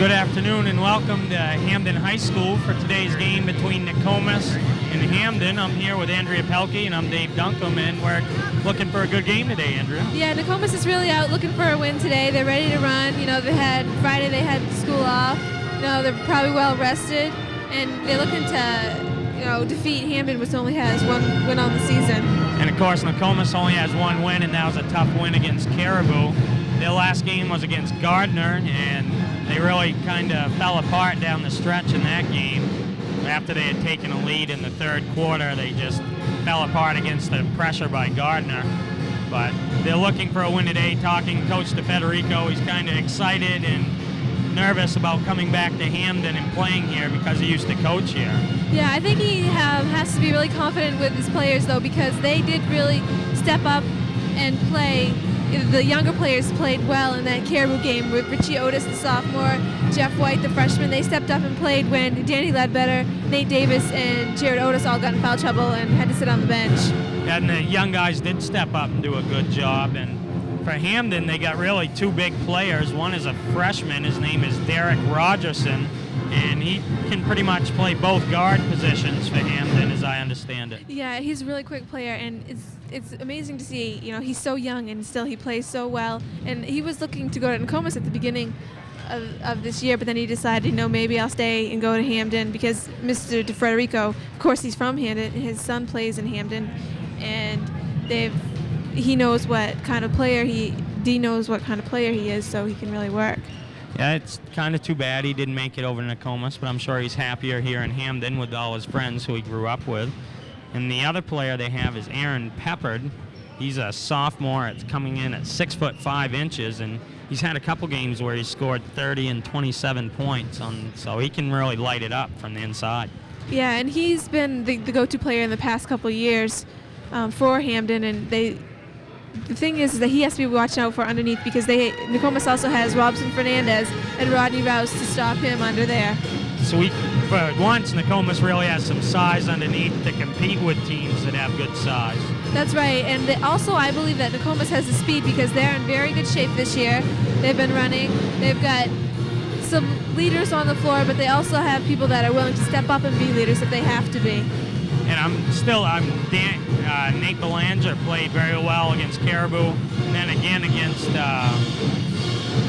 Good afternoon and welcome to Hampden High School for today's game between Nokomis and Hampden. I'm here with Andrea Pelkey and I'm Dave Duncombe, and we're looking for a good game today, Andrea. Yeah, Nokomis is really out looking for a win today. They're ready to run. You know, Friday they had school off. You know, they're probably well rested, and they're looking to, defeat Hampden, which only has one win on the season. And of course, Nokomis only has one win, and that was a tough win against Caribou. Their last game was against Gardner, and they really kind of fell apart down the stretch in that game. After they had taken a lead in the third quarter, they just fell apart against the pressure by Gardner. But they're looking for a win today. Talking to Coach DeFederico, he's kind of excited and nervous about coming back to Hampden and playing here because he used to coach here. Yeah, I think he has to be really confident with his players, though, because they did really step up and play. The younger players played well in that Caribou game with Richie Otis, the sophomore, Jeff White, the freshman. They stepped up and played when Danny Ledbetter, Nate Davis, and Jared Otis all got in foul trouble and had to sit on the bench. Yeah, and the young guys did step up and do a good job. And for Hampden, they got really two big players. One is a freshman. His name is Derek Rogerson, and he can pretty much play both guard positions for Hampden, as I understand it. Yeah, he's a really quick player, and it's amazing to see. You know, he's so young and still he plays so well. And he was looking to go to Nokomis at the beginning of this year, but then he decided, maybe I'll stay and go to Hampden because Mr. DeFederico, of course, he's from Hampden. His son plays in Hampden, and he knows what kind of player Dee knows what kind of player he is, so he can really work. Yeah, it's kind of too bad he didn't make it over to Nokomis, but I'm sure he's happier here in Hampden with all his friends who he grew up with. And the other player they have is Aaron Peppard. He's a sophomore. It's coming in at 6'5", and he's had a couple games where he scored 30 and 27 points, so he can really light it up from the inside. Yeah, and he's been the go-to player in the past couple of years for Hampden, and the thing is that he has to be watching out for underneath because Nokomis also has Robson Fernandez and Rodney Rouse to stop him under there. So for once, Nokomis really has some size underneath to compete with teams that have good size. That's right, and also I believe that Nokomis has the speed because they're in very good shape this year. They've been running. They've got some leaders on the floor, but they also have people that are willing to step up and be leaders if they have to be. And Nate Belanger played very well against Caribou, and then again against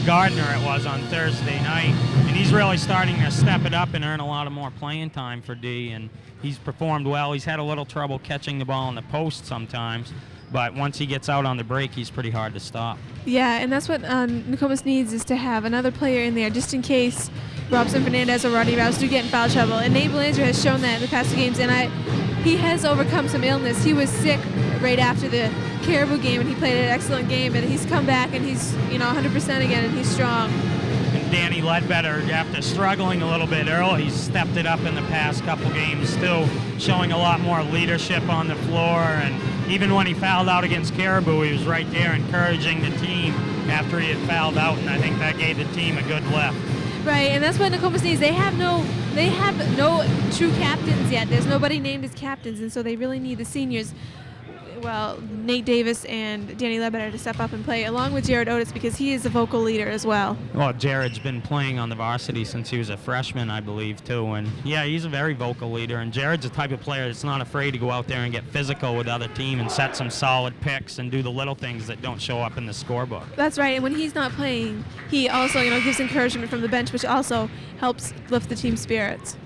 Gardner it was on Thursday night. And he's really starting to step it up and earn a lot of more playing time for D, and he's performed well. He's had a little trouble catching the ball in the post sometimes, but once he gets out on the break, he's pretty hard to stop. Yeah, and that's what Nokomis needs, is to have another player in there just in case Robson Fernandez or Rodney Rouse do get in foul trouble. And Nate Belanger has shown that in the past two games, and he has overcome some illness. He was sick right after the Caribou game, and he played an excellent game, and he's come back, and he's 100% again, and he's strong. And Danny Ledbetter, after struggling a little bit early, he's stepped it up in the past couple games, still showing a lot more leadership on the floor. And even when he fouled out against Caribou, he was right there encouraging the team after he had fouled out, and I think that gave the team a good lift. Right, and that's what Nokomis needs. They have no true captains yet. There's nobody named as captains, and so they really need the seniors. Well, Nate Davis and Danny Ledbetter to step up and play, along with Jared Otis, because he is a vocal leader as well. Well, Jared's been playing on the varsity since he was a freshman, I believe, too. And, yeah, he's a very vocal leader. And Jared's the type of player that's not afraid to go out there and get physical with the other team and set some solid picks and do the little things that don't show up in the scorebook. That's right. And when he's not playing, he also, gives encouragement from the bench, which also helps lift the team's spirits.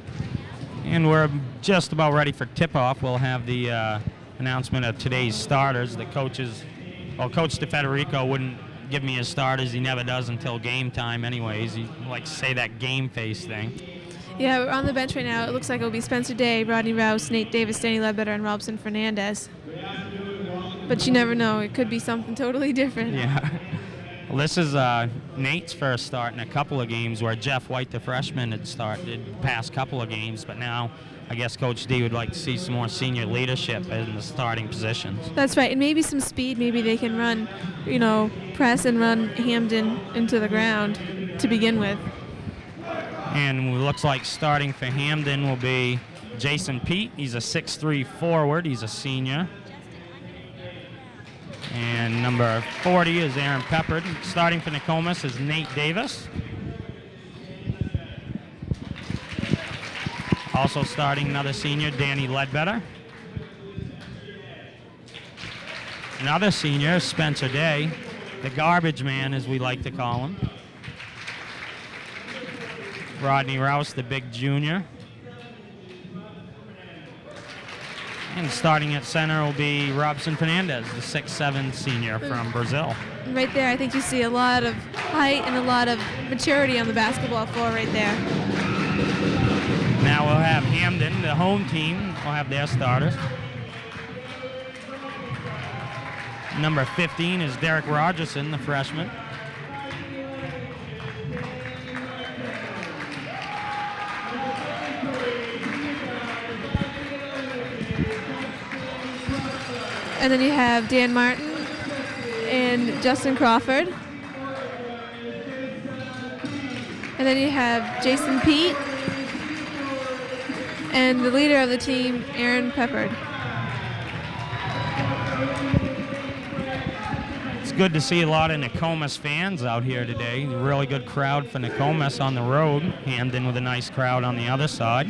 And we're just about ready for tip-off. We'll have the announcement of today's starters. Coach DeFederico wouldn't give me his starters. He never does until game time anyways. He likes to say that game face thing. Yeah, we're on the bench right now. It looks like it'll be Spencer Day, Rodney Rouse, Nate Davis, Danny Ledbetter, and Robson Fernandez. But you never know. It could be something totally different. Yeah. Well, this is Nate's first start in a couple of games where Jeff White, the freshman, had started the past couple of games, but now I guess Coach D would like to see some more senior leadership in the starting positions. That's right, and maybe some speed. Maybe they can run, press and run Hampden into the ground to begin with. And it looks like starting for Hampden will be Jason Pete. He's a 6'3" forward. He's a senior. And number 40 is Aaron Peppard. Starting for Nokomis is Nate Davis. Also starting another senior, Danny Ledbetter. Another senior, Spencer Day, the garbage man, as we like to call him. Rodney Rouse, the big junior. And starting at center will be Robson Fernandez, the 6'7" senior from Brazil. Right there, I think you see a lot of height and a lot of maturity on the basketball floor right there. Now we'll have Hampden, the home team, will have their starters. Number 15 is Derek Rogerson, the freshman. And then you have Dan Martin and Justin Crawford. And then you have Jason Pete and the leader of the team, Aaron Peppard. It's good to see a lot of Nokomis fans out here today. A really good crowd for Nokomis on the road. Hampden with a nice crowd on the other side.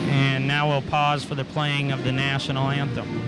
And now we'll pause for the playing of the national anthem.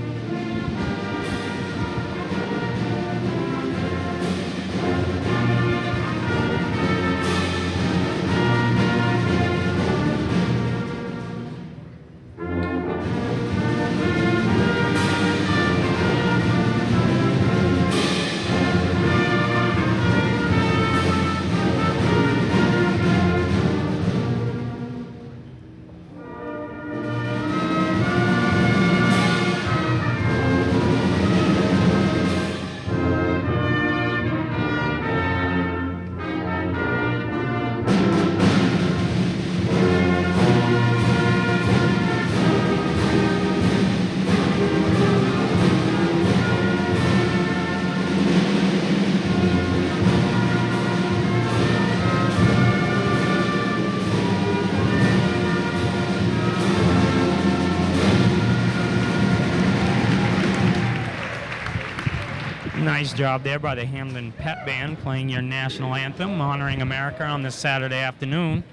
Nice job there by the Hampden Pep Band playing your national anthem, honoring America on this Saturday afternoon.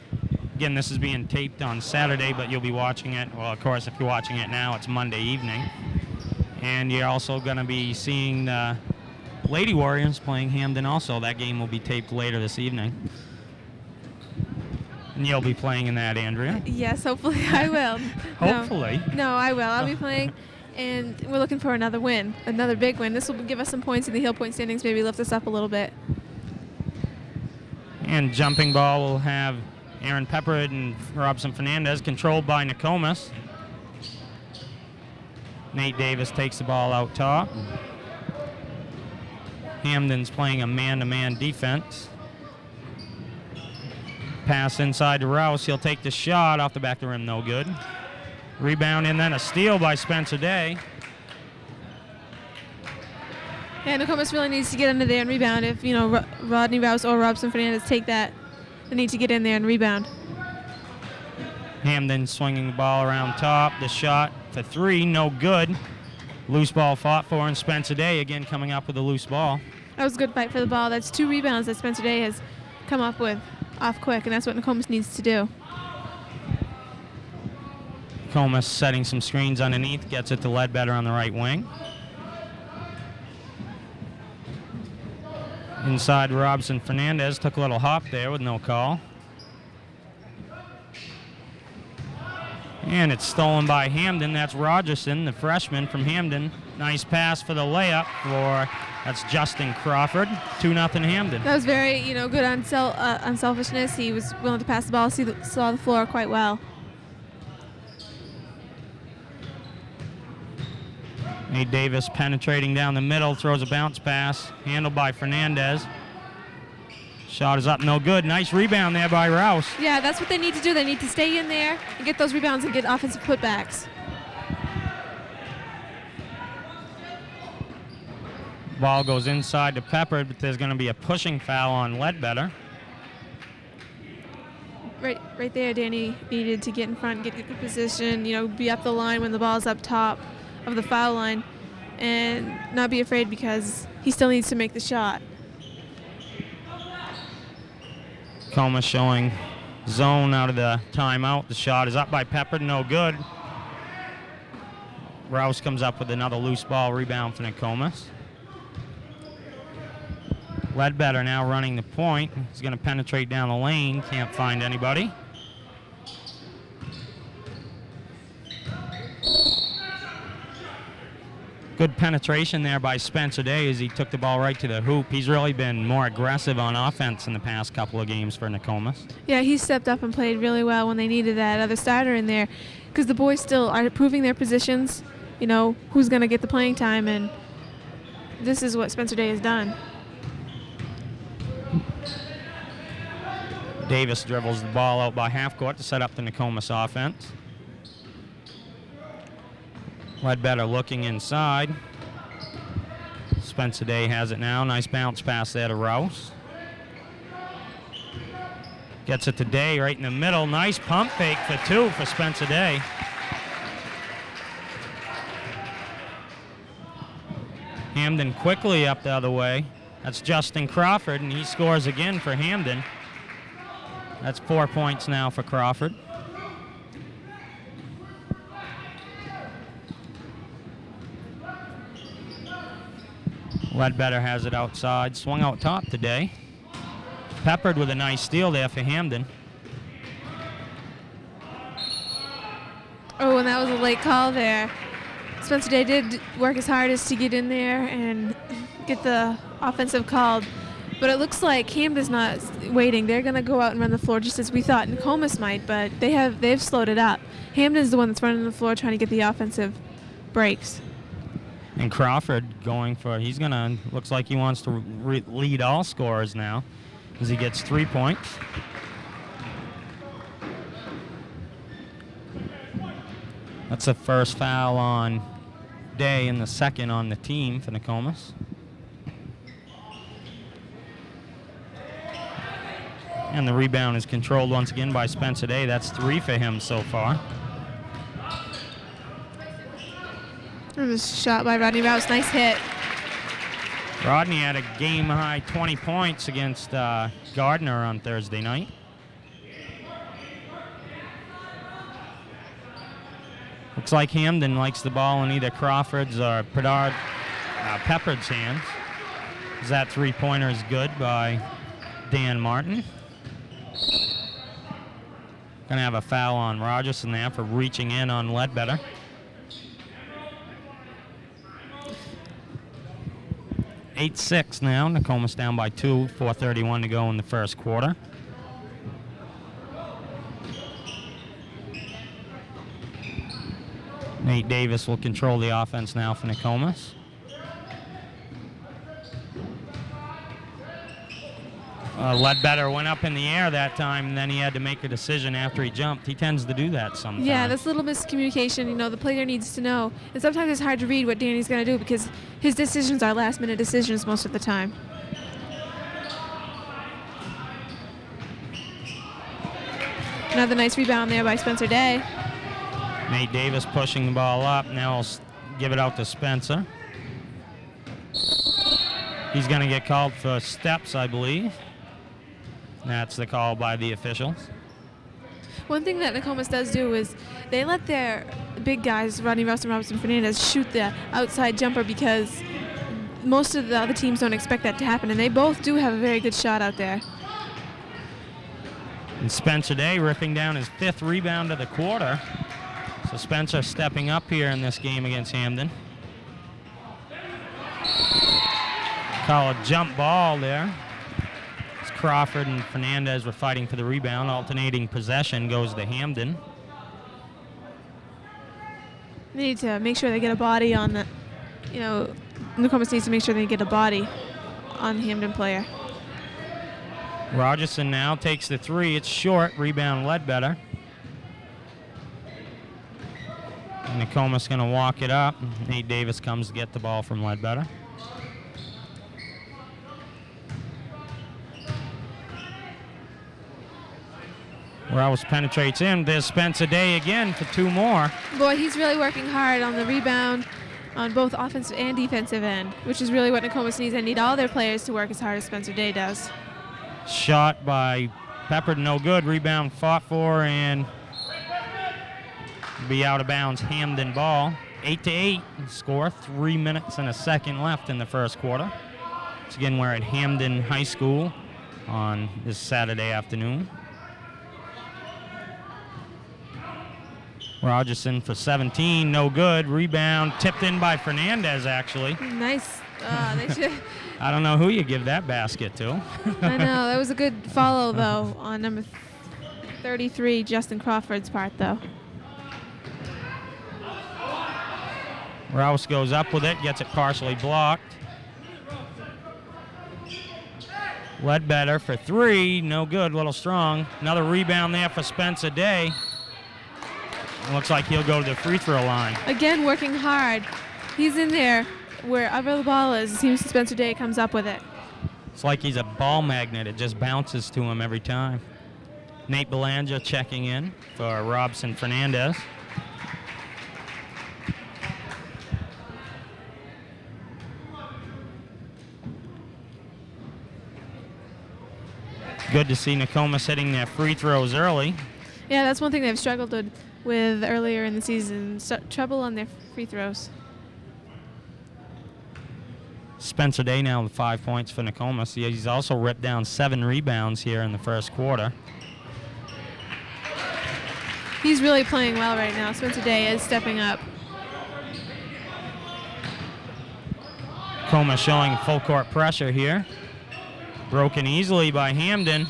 Again, this is being taped on Saturday, but you'll be watching it. Well, of course, if you're watching it now, it's Monday evening. And you're also going to be seeing the Lady Warriors playing Hampden also. That game will be taped later this evening. And you'll be playing in that, Andrea? Yes, hopefully I will. Hopefully? No, I will. I'll be playing. And we're looking for another win, another big win. This will give us some points in the heel point standings, maybe lift us up a little bit. And jumping ball will have Aaron Peppard and Robson Fernandez, controlled by Nokomis. Nate Davis takes the ball out top. Hampden's playing a man-to-man defense. Pass inside to Rouse. He'll take the shot off the back of the rim, no good. Rebound and then a steal by Spencer Day. Yeah, Nokomis really needs to get under there and rebound. If, you know, Rodney Rouse or Robson Fernandez take that, they need to get in there and rebound. Hampden swinging the ball around top. The shot for three, no good. Loose ball fought for, and Spencer Day again coming up with a loose ball. That was a good fight for the ball. That's 2 rebounds that Spencer Day has come up with off quick, and that's what Nokomis needs to do. Nokomis setting some screens underneath, gets it to Ledbetter on the right wing. Inside, Robson Fernandez took a little hop there with no call. And it's stolen by Hampden. That's Rogerson, the freshman from Hampden. Nice pass for the layup that's Justin Crawford. 2-0 Hampden. That was very, good unselfishness. He was willing to pass the ball, saw the floor quite well. Nate Davis penetrating down the middle, throws a bounce pass, handled by Fernandez. Shot is up, no good. Nice rebound there by Rouse. Yeah, that's what they need to do. They need to stay in there and get those rebounds and get offensive putbacks. Ball goes inside to Peppard, but there's going to be a pushing foul on Ledbetter. Right there, Danny needed to get in front, get good position, be up the line when the ball's up top of the foul line and not be afraid because he still needs to make the shot. Nokomis showing zone out of the timeout. The shot is up by Pepper, no good. Rouse comes up with another loose ball rebound for Nokomis. Ledbetter now running the point. He's going to penetrate down the lane. Can't find anybody. Good penetration there by Spencer Day as he took the ball right to the hoop. He's really been more aggressive on offense in the past couple of games for Nokomis. Yeah, he stepped up and played really well when they needed that other starter in there, because the boys still are proving their positions, you know, who's going to get the playing time, and this is what Spencer Day has done. Davis dribbles the ball out by half court to set up the Nokomis offense. Ledbetter looking inside. Spencer Day has it now. Nice bounce pass there to Rouse. Gets it to Day right in the middle. Nice pump fake for two for Spencer Day. Hampden quickly up the other way. That's Justin Crawford, and he scores again for Hampden. That's 4 points now for Crawford. Ledbetter has it outside. Swung out top today. Peppered with a nice steal there for Hampden. Oh, and that was a late call there. Spencer Day did work his hardest to get in there and get the offensive called, but it looks like Hampden's not waiting. They're going to go out and run the floor just as we thought Nokomis might, but they've slowed it up. Hampden's the one that's running the floor trying to get the offensive breaks. And Crawford going for, looks like he wants to lead all scorers now as he gets 3 points. That's the first foul on Day and the second on the team for Nokomis. And the rebound is controlled once again by Spencer Day. That's 3 for him so far. It was shot by Rodney Rouse. Nice hit. Rodney had a game-high 20 points against Gardner on Thursday night. Looks like Hampden likes the ball in either Crawford's or Peppard's hands. That three-pointer is good by Dan Martin. Gonna have a foul on Rogerson there for reaching in on Ledbetter. (8-6) now. Nokomis down by 2. 4:31 to go in the first quarter. Nate Davis will control the offense now for Nokomis. Ledbetter went up in the air that time, and then he had to make a decision after he jumped. He tends to do that sometimes. Yeah, that's a little miscommunication. You know, the player needs to know. And sometimes it's hard to read what Danny's going to do because his decisions are last-minute decisions most of the time. Another nice rebound there by Spencer Day. Nate Davis pushing the ball up. Now he'll give it out to Spencer. He's going to get called for steps, I believe. That's the call by the officials. One thing that Nokomis does do is they let their big guys, Rodney Rouse and Robertson Fernandez, shoot the outside jumper because most of the other teams don't expect that to happen, and they both do have a very good shot out there. And Spencer Day ripping down his 5th rebound of the quarter. So Spencer stepping up here in this game against Hampden. Call a jump ball there. As Crawford and Fernandez were fighting for the rebound. Alternating possession goes to Hampden. They need to make sure they get a body on the, Nokomis needs to make sure they get a body on the Hampden player. Rogerson now takes the 3. It's short. Rebound Ledbetter. And Nokomis going to walk it up. Nate Davis comes to get the ball from Ledbetter. Rouse penetrates in. There's Spencer Day again for 2 more. Boy, he's really working hard on the rebound on both offensive and defensive end, which is really what Nokomis needs. They need all their players to work as hard as Spencer Day does. Shot by Peppered, no good. Rebound fought for and be out of bounds. Hampden ball. 8-8 score. 3 minutes and a second left in the first quarter. Once again, we're at Hampden High School on this Saturday afternoon. Rogerson for 17, no good. Rebound tipped in by Fernandez, actually. Nice. They should. I don't know who you give that basket to. I know. That was a good follow, though, on number 33, Justin Crawford's part, though. Rouse goes up with it, gets it partially blocked. Ledbetter for 3, no good, little strong. Another rebound there for Spencer Day. It looks like he'll go to the free throw line. Again, working hard. He's in there wherever the ball is. It seems Spencer Day comes up with it. It's like he's a ball magnet. It just bounces to him every time. Nate Belanger checking in for Robson Fernandez. Good to see Nokomis hitting their free throws early. Yeah, that's one thing they've struggled with earlier in the season. Trouble on their free throws. Spencer Day now with 5 points for Nokomis. He's also ripped down 7 rebounds here in the first quarter. He's really playing well right now. Spencer Day is stepping up. Nokomis showing full court pressure here. Broken easily by Hampden.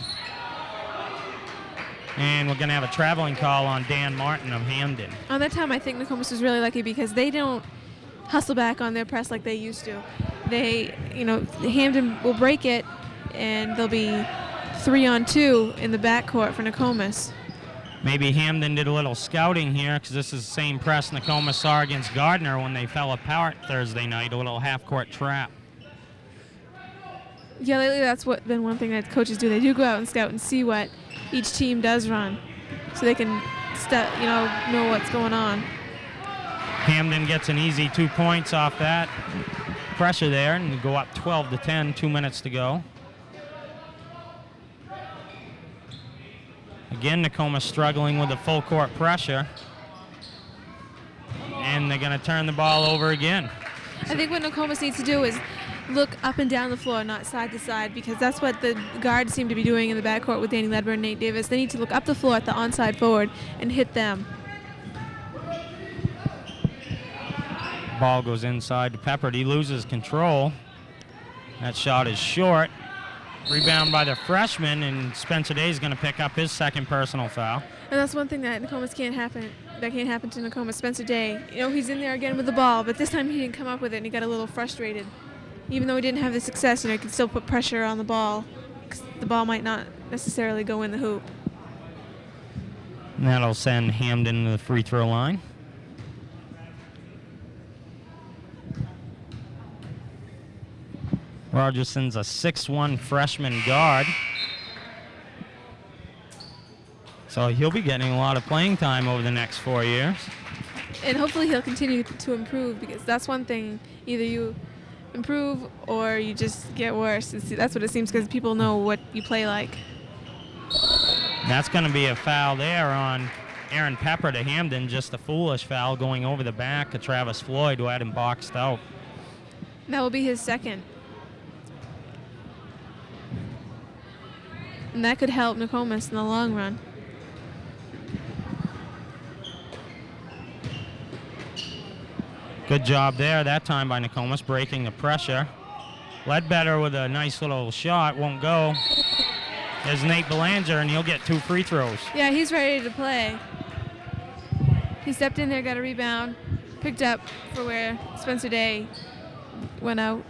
And we're going to have a traveling call on Dan Martin of Hampden. On that time, I think Nokomis was really lucky because they don't hustle back on their press like they used to. Hampden will break it, and there'll be 3-on-2 in the backcourt for Nokomis. Maybe Hampden did a little scouting here because this is the same press Nokomis saw against Gardner when they fell apart Thursday night, a little half-court trap. Yeah, lately that's been one thing that coaches do. They do go out and scout and see what each team does run, so they can know what's going on. Hampden gets an easy 2 points off that pressure there, and go up 12-10. 2 minutes to go. Again, Nokomis struggling with the full court pressure, and they're going to turn the ball over again. I think what Nokomis needs to do is look up and down the floor, not side to side, because that's what the guards seem to be doing in the backcourt with Danny Ledbetter and Nate Davis. They need to look up the floor at the onside forward and hit them. Ball goes inside to Peppard. He loses control. That shot is short. Rebound by the freshman, and Spencer Day is going to pick up his second personal foul. And that's one thing that can't happen to Nokomis. Spencer Day, he's in there again with the ball, but this time he didn't come up with it, and he got a little frustrated. Even though he didn't have the success, he could still put pressure on the ball, because the ball might not necessarily go in the hoop. And that'll send Hampden to the free throw line. Rogerson's a 6'1" freshman guard. So he'll be getting a lot of playing time over the next 4 years. And hopefully he'll continue to improve, because that's one thing. Either you improve or you just get worse. That's what it seems, because people know what you play like. That's going to be a foul there on Aaron Pepper to Hampden. Just a foolish foul going over the back of Travis Floyd, who had him boxed out. That will be his second. And that could help Nokomis in the long run. Good job there that time by Nokomis, breaking the pressure. Ledbetter with a nice little shot, won't go. There's Nate Belanger, and he'll get 2 free throws. Yeah, he's ready to play. He stepped in there, got a rebound, picked up for where Spencer Day went out.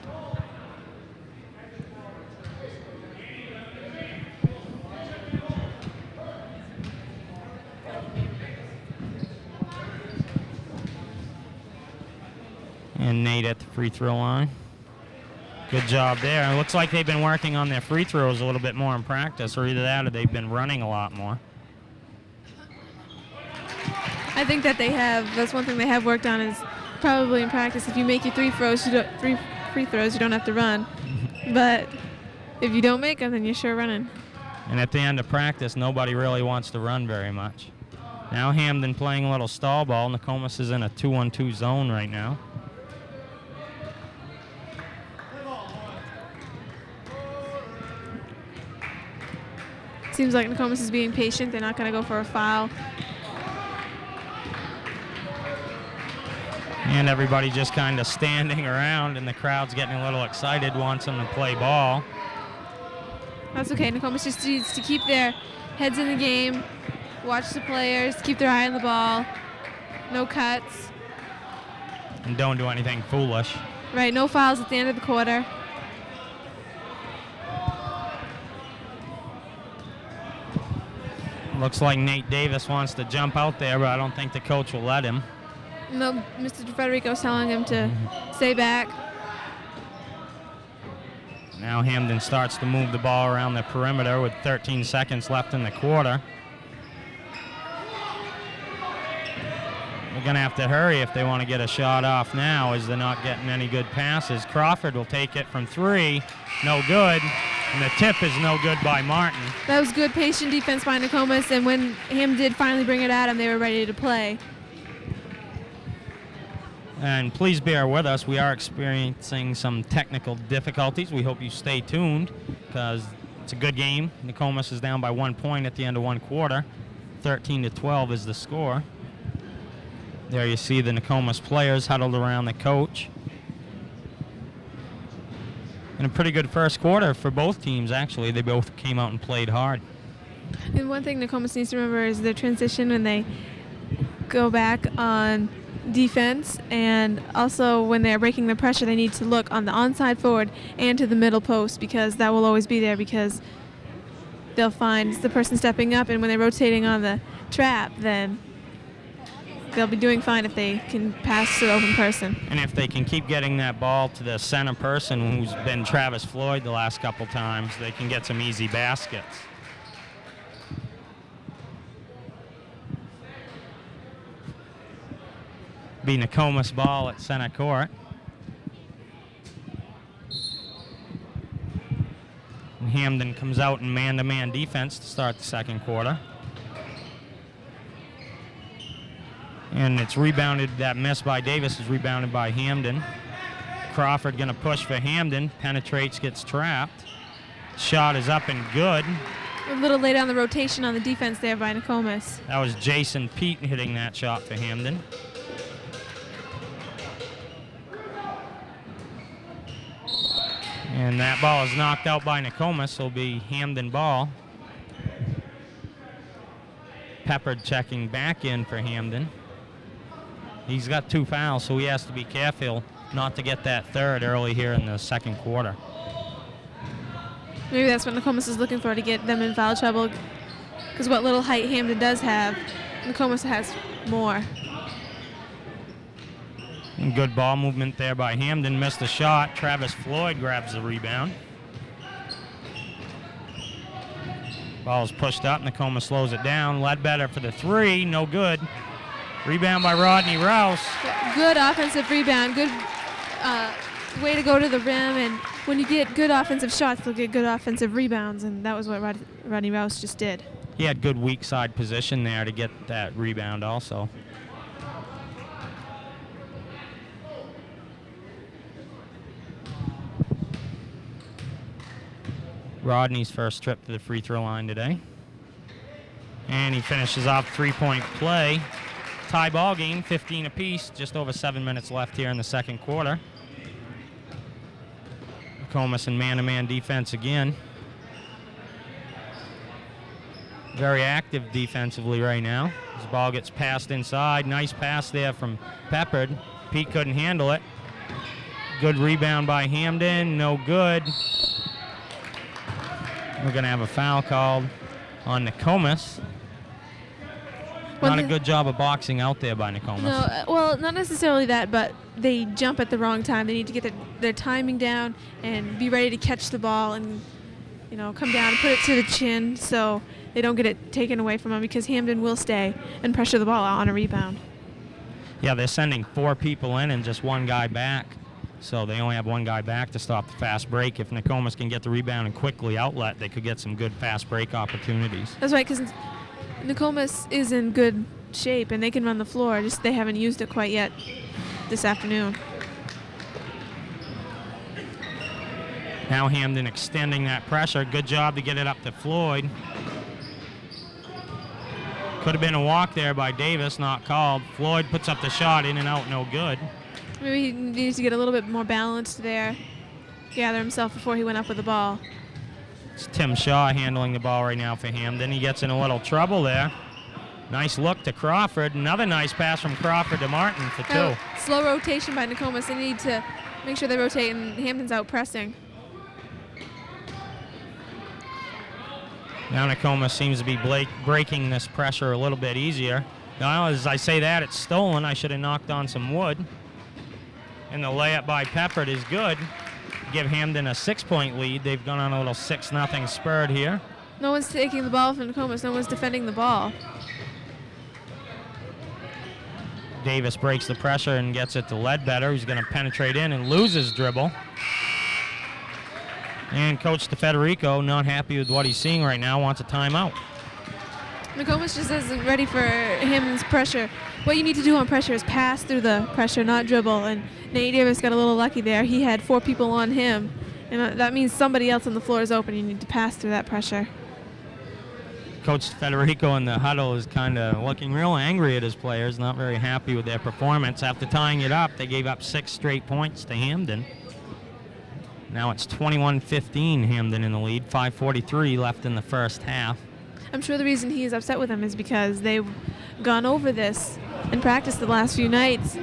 And Nate at the free throw line. Good job there. It looks like they've been working on their free throws a little bit more in practice, or either that or they've been running a lot more. I think that they have. That's one thing they have worked on, is probably in practice. If you make your 3 free throws, you don't have to run. But if you don't make them, then you're sure running. And at the end of practice, nobody really wants to run very much. Now Hampden playing a little stall ball. Nokomis is in a 2-1-2 zone right now. Seems like Nokomis is being patient. They're not going to go for a foul. And everybody just kind of standing around, and the crowd's getting a little excited, wants them to play ball. That's okay. Nokomis just needs to keep their heads in the game, watch the players, keep their eye on the ball, no cuts. And don't do anything foolish. Right, no fouls at the end of the quarter. Looks like Nate Davis wants to jump out there, but I don't think the coach will let him. No, Mr. DeFederico's telling him to stay back. Now Hampden starts to move the ball around the perimeter with 13 seconds left in the quarter. They're going to have to hurry if they want to get a shot off now, as they're not getting any good passes. Crawford will take it from 3, no good, and the tip is no good by Martin. That was good patient defense by Nokomis, and when Hampden did finally bring it at him, they were ready to play. And please bear with us, we are experiencing some technical difficulties. We hope you stay tuned, because it's a good game. Nokomis is down by 1 point at the end of one quarter. 13-12 is the score. There you see the Nokomis players huddled around the coach. And a pretty good first quarter for both teams, actually. They both came out and played hard. And one thing Nokomis needs to remember is their transition when they go back on defense, and also when they're breaking the pressure, they need to look on the onside forward and to the middle post, because that will always be there, because they'll find the person stepping up, and when they're rotating on the trap, then they'll be doing fine if they can pass to the open person. And if they can keep getting that ball to the center person, who's been Travis Floyd the last couple times, they can get some easy baskets. Be Nokomis ball at center court. And Hampden comes out in man-to-man defense to start the second quarter. And it's rebounded, that miss by Davis is rebounded by Hampden. Crawford gonna push for Hampden, penetrates, gets trapped. Shot is up and good. A little late on the rotation on the defense there by Nokomis. That was Jason Pete hitting that shot for Hampden. And that ball is knocked out by Nokomis. It'll be Hampden ball. Peppard checking back in for Hampden. He's got 2 fouls, so he has to be careful not to get that third early here in the second quarter. Maybe that's what Nokomis is looking for, to get them in foul trouble, because what little height Hampden does have, Nokomis has more. And good ball movement there by Hampden. Missed a shot. Travis Floyd grabs the rebound. Ball is pushed up. Nokomis slows it down. Ledbetter for the 3. No good. Rebound by Rodney Rouse. Good offensive rebound. Good way to go to the rim. And when you get good offensive shots, you'll get good offensive rebounds. And that was what Rodney Rouse just did. He had good weak side position there to get that rebound also. Rodney's first trip to the free throw line today. And he finishes off 3-point play. Tie ball game, 15 apiece, just over 7 minutes left here in the second quarter. Nokomis in man-to-man defense again. Very active defensively right now. This ball gets passed inside. Nice pass there from Peppard. Pete couldn't handle it. Good rebound by Hampden, no good. We're going to have a foul called on Nokomis. Not a good job of boxing out there by Nokomis. No, well, not necessarily that, but they jump at the wrong time. They need to get their timing down and be ready to catch the ball and, you know, come down and put it to the chin so they don't get it taken away from them, because Hampden will stay and pressure the ball out on a rebound. Yeah, they're sending 4 people in and just 1 guy back. So they only have one guy back to stop the fast break. If Nokomis can get the rebound and quickly outlet, they could get some good fast break opportunities. That's right, because Nokomis is in good shape and they can run the floor. Just they haven't used it quite yet this afternoon. Now Hampden extending that pressure. Good job to get it up to Floyd. Could have been a walk there by Davis, not called. Floyd puts up the shot, in and out, no good. Maybe he needs to get a little bit more balanced there, gather himself before he went up with the ball. It's Tim Shaw handling the ball right now for Hampden. He gets in a little trouble there. Nice look to Crawford. Another nice pass from Crawford to Martin for two. Slow rotation by Nokomis. They need to make sure they rotate, and Hampden's out pressing. Now Nokomis seems to be breaking this pressure a little bit easier. Now, as I say that, it's stolen. I should have knocked on some wood. And the layup by Peppard is good. Give Hampden a 6-point lead. They've gone on a little 6-0 spurt here. No one's taking the ball from Nokomis. No one's defending the ball. Davis breaks the pressure and gets it to Ledbetter, who's going to penetrate in and loses dribble. And Coach DeFederico, not happy with what he's seeing right now, wants a timeout. Nokomis just isn't ready for Hampden's pressure. What you need to do on pressure is pass through the pressure, not dribble. And Nate Davis got a little lucky there. He had 4 people on him, and that means somebody else on the floor is open. You need to pass through that pressure. Coach Federico in the huddle is kind of looking real angry at his players, not very happy with their performance. After tying it up, they gave up 6 straight points to Hampden. Now it's 21-15, Hampden in the lead, 5:43 left in the first half. I'm sure the reason he is upset with them is because they've gone over this in practice the last few nights,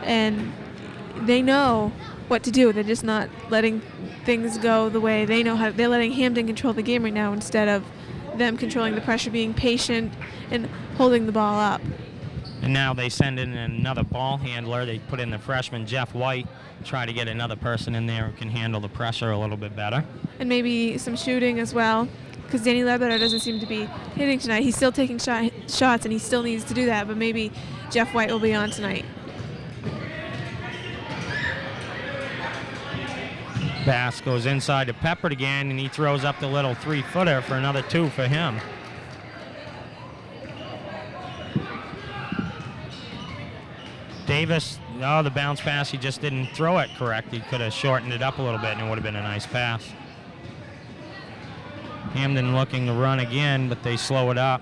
and they know what to do. They're just not letting things go the way they know how. They're letting Hampden control the game right now instead of them controlling the pressure, being patient, and holding the ball up. And now they send in another ball handler. They put in the freshman Jeff White, try to get another person in there who can handle the pressure a little bit better. And maybe some shooting as well, because Danny Ledbetter doesn't seem to be hitting tonight. He's still taking shots, and he still needs to do that, but maybe Jeff White will be on tonight. Bass goes inside to Peppard again, and he throws up the little 3-footer for another 2 for him. Davis, the bounce pass, he just didn't throw it correct. He could have shortened it up a little bit, and it would have been a nice pass. Hampden looking to run again, but they slow it up.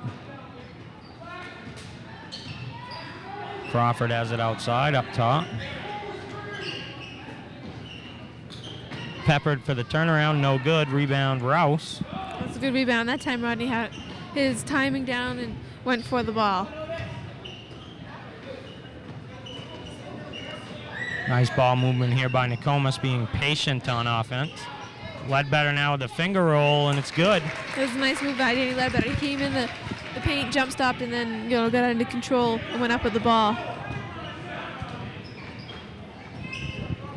Crawford has it outside, up top. Peppard for the turnaround, no good. Rebound, Rouse. That's a good rebound. That time Rodney had his timing down and went for the ball. Nice ball movement here by Nokomis, being patient on offense. Ledbetter now with the finger roll, and it's good. It was a nice move by Danny Ledbetter. He came in the paint, jump stopped, and then got into control and went up with the ball.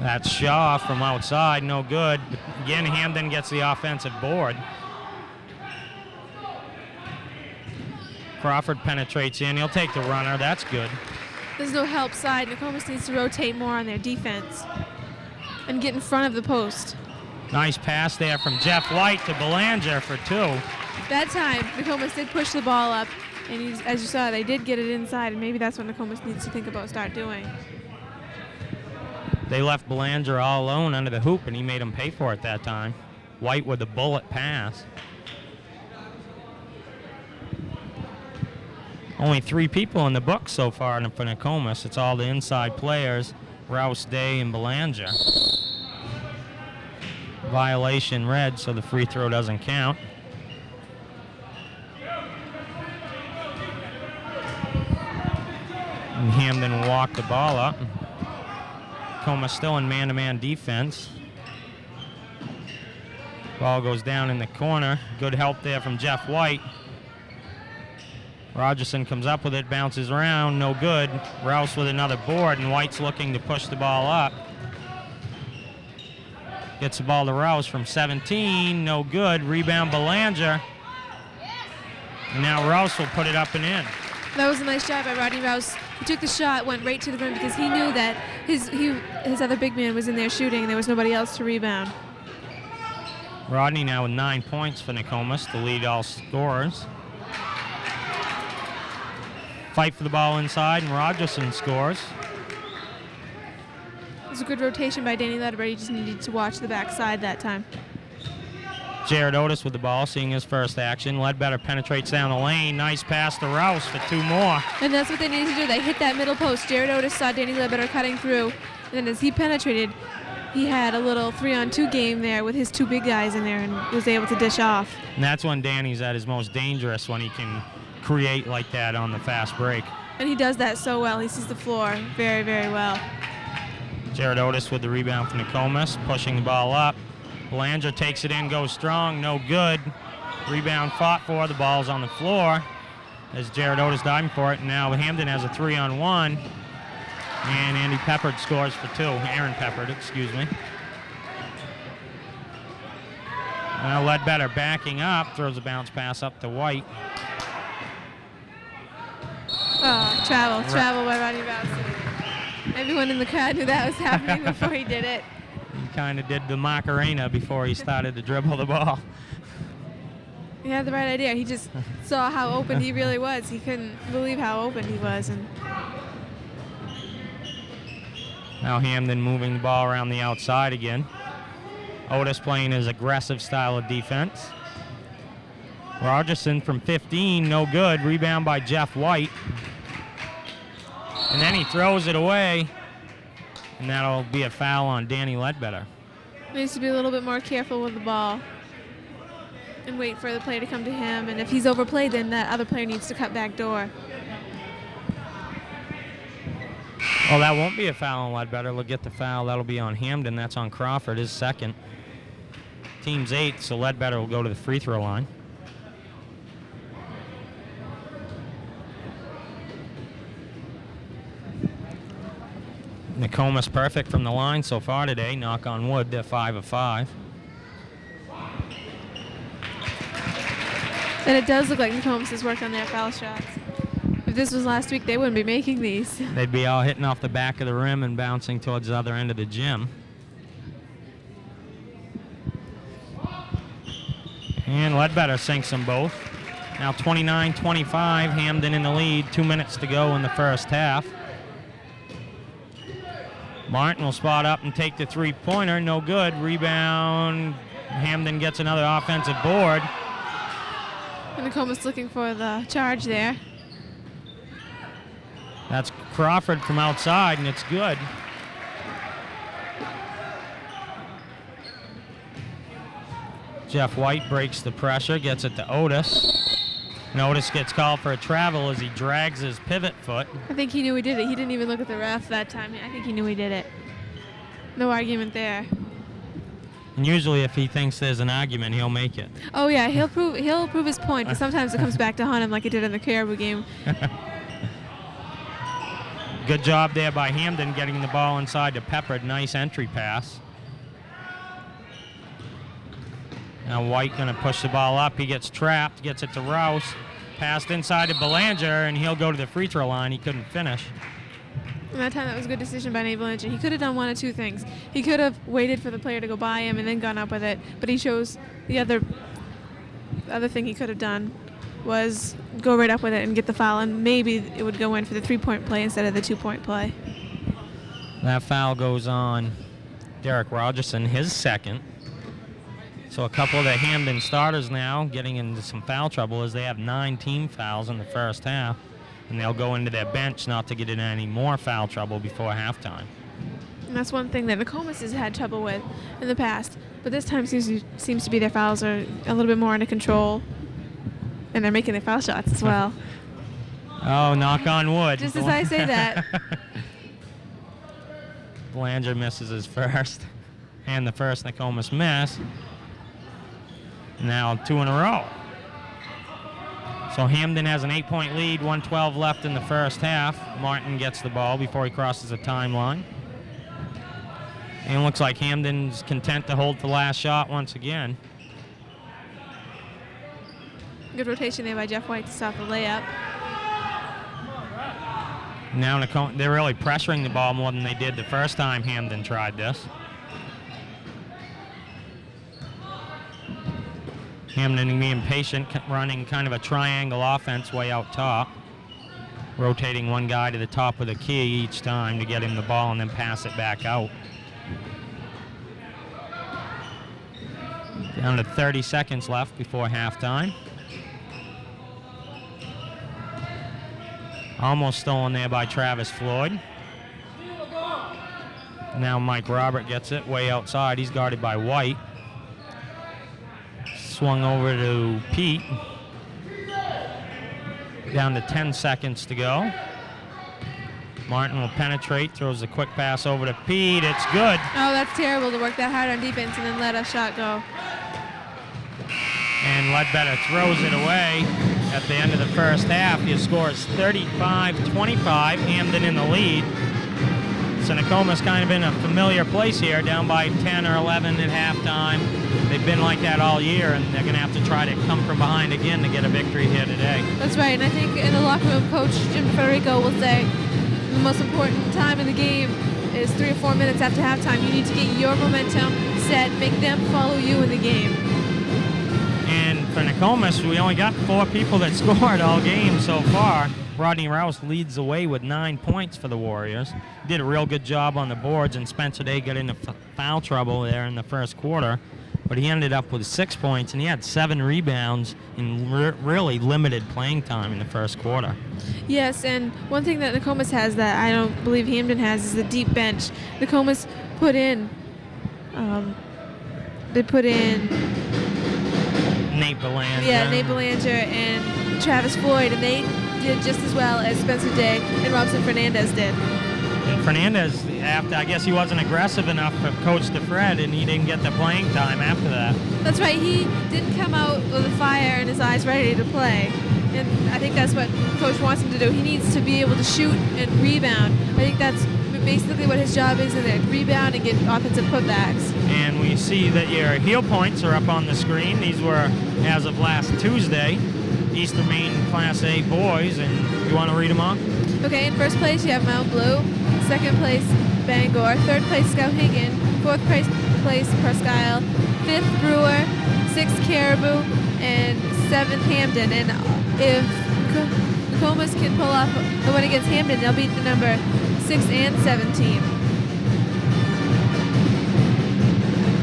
That's Shaw from outside, no good. But again, Hampden gets the offensive board. Crawford penetrates in. He'll take the runner. That's good. There's no help side. Nokomis needs to rotate more on their defense and get in front of the post. Nice pass there from Jeff White to Belanger for 2. That time, Nokomis did push the ball up, and as you saw, they did get it inside, and maybe that's what Nokomis needs to think about start doing. They left Belanger all alone under the hoop, and he made him pay for it that time. White with the bullet pass. Only 3 people in the book so far for Nokomis. It's all the inside players, Rouse, Day, and Belanger. Violation red, so the free throw doesn't count. And Hampden walked the ball up. Nokomis still in man-to-man defense. Ball goes down in the corner. Good help there from Jeff White. Rogerson comes up with it, bounces around, no good. Rouse with another board, and White's looking to push the ball up. Gets the ball to Rouse from 17, no good. Rebound Belanger. And now Rouse will put it up and in. That was a nice job by Rodney Rouse He took the shot, went right to the rim because he knew that his other big man was in there shooting and there was nobody else to rebound. Rodney now with 9 points for Nokomis to lead all scorers. Fight for the ball inside, and Rogerson scores. It was a good rotation by Danny Ledbetter. He just needed to watch the backside that time. Jared Otis with the ball, seeing his first action. Ledbetter penetrates down the lane. Nice pass to Rouse for 2 more. And that's what they needed to do. They hit that middle post. Jared Otis saw Danny Ledbetter cutting through. And then as he penetrated, he had a little 3-on-2 game there with his 2 big guys in there and was able to dish off. And that's when Danny's at his most dangerous, when he can create like that on the fast break. And he does that so well. He sees the floor very, very well. Jared Otis with the rebound from Nokomis, pushing the ball up. Belanger takes it in, goes strong, no good. Rebound fought for, the ball's on the floor as Jared Otis diving for it. And now Hampden has a 3-on-1. And Andy Peppard scores for 2. Aaron Peppard, excuse me. Now Ledbetter backing up, throws a bounce pass up to White. Oh, travel by Rodney Varsity. Everyone in the crowd knew that was happening before he did it. He kind of did the Macarena before he started to dribble the ball. He had the right idea. He just saw how open he really was. He couldn't believe how open he was. And now Hampden moving the ball around the outside again. Otis playing his aggressive style of defense. Rogerson from 15, no good. Rebound by Jeff White. And then he throws it away, and that'll be a foul on Danny Ledbetter. Needs to be a little bit more careful with the ball and wait for the play to come to him. And if he's overplayed, then that other player needs to cut back door. Well, that won't be a foul on Ledbetter. We'll get the foul. That'll be on Hampden. That's on Crawford, his second. Team's 8, so Ledbetter will go to the free throw line. Nokomis perfect from the line so far today. Knock on wood, they're 5 of 5. And it does look like Nokomis has worked on their foul shots. If this was last week, they wouldn't be making these. They'd be all hitting off the back of the rim and bouncing towards the other end of the gym. And Ledbetter sinks them both. Now 29-25, Hampden in the lead. 2 minutes to go in the first half. Martin will spot up and take the 3-pointer. No good. Rebound. Hampden gets another offensive board. And Nokomis looking for the charge there. That's Crawford from outside, and it's good. Jeff White breaks the pressure, gets it to Otis. And Otis gets called for a travel as he drags his pivot foot. I think he knew he did it. He didn't even look at the ref that time. I think he knew he did it. No argument there. And usually if he thinks there's an argument, he'll make it. Oh yeah, he'll prove his point, but sometimes it comes back to haunt him like it did in the Caribou game. Good job there by Hampden getting the ball inside to Peppard. Nice entry pass. Now White going to push the ball up. He gets trapped, gets it to Rouse. Passed inside to Belanger, and he'll go to the free throw line. He couldn't finish. And that time, that was a good decision by Nate Belanger. He could have done one of two things. He could have waited for the player to go by him and then gone up with it, but he chose the other thing he could have done was go right up with it and get the foul, and maybe it would go in for the 3-point play instead of the 2-point play. That foul goes on Derek Rogerson, his second. So a couple of the Hampden starters now getting into some foul trouble as they have 9 team fouls in the first half, and they'll go into their bench not to get into any more foul trouble before halftime. And that's one thing that Nokomis has had trouble with in the past, but this time seems to be their fouls are a little bit more under control, and they're making their foul shots as well. Oh, knock on wood. Just as I say that. Belanger misses his first, and the first Nokomis miss. Now 2 in a row. So Hampden has an 8-point lead, 1:12 left in the first half. Martin gets the ball before he crosses the timeline. And it looks like Hampden's content to hold the last shot once again. Good rotation there by Jeff White to stop the layup. Now they're really pressuring the ball more than they did the first time Hampden tried this. Hampden being patient, running kind of a triangle offense way out top. Rotating one guy to the top of the key each time to get him the ball and then pass it back out. Down to 30 seconds left before halftime. Almost stolen there by Travis Floyd. Now Mike Robert gets it way outside. He's guarded by White. Swung over to Pete. Down to 10 seconds to go. Martin will penetrate, throws a quick pass over to Pete. It's good. Oh, that's terrible to work that hard on defense and then let a shot go. And Ledbetter throws it away at the end of the first half. He scores 35-25, Hampden in the lead. So Nokomis kind of in a familiar place here, down by 10 or 11 at halftime. They've been like that all year, and they're going to have to try to come from behind again to get a victory here today. That's right, and I think in the locker room, Coach Jim Federico will say the most important time in the game is 3 or 4 minutes after halftime. You need to get your momentum set, make them follow you in the game. And for Nokomis, we only got 4 people that scored all game so far. Rodney Rouse leads the way with 9 points for the Warriors. Did a real good job on the boards, and Spencer Day got into foul trouble there in the first quarter. But he ended up with 6 points, and he had 7 rebounds in really limited playing time in the first quarter. Yes, and one thing that Nokomis has that I don't believe Hampden has is a deep bench. Nokomis put in, Nate Belanger. Yeah, Nate Belanger and Travis Floyd, and they did just as well as Spencer Day and Robson Fernandez did. And Fernandez, I guess he wasn't aggressive enough for Coach DeFred, and he didn't get the playing time after that. That's right. He didn't come out with a fire in his eyes ready to play. And I think that's what Coach wants him to do. He needs to be able to shoot and rebound. I think that's basically what his job is in there, rebound and get offensive putbacks. And we see that your heel points are up on the screen. These were, as of last Tuesday, Eastern Maine Class A boys, and you want to read them off? Okay, in first place you have Mount Blue, second place Bangor, third place Skowhegan, fourth place Presque Isle, fifth Brewer, sixth Caribou, and seventh Hampden. And if Nokomis can pull off the win against Hampden, they'll beat the number 6 and 7 team.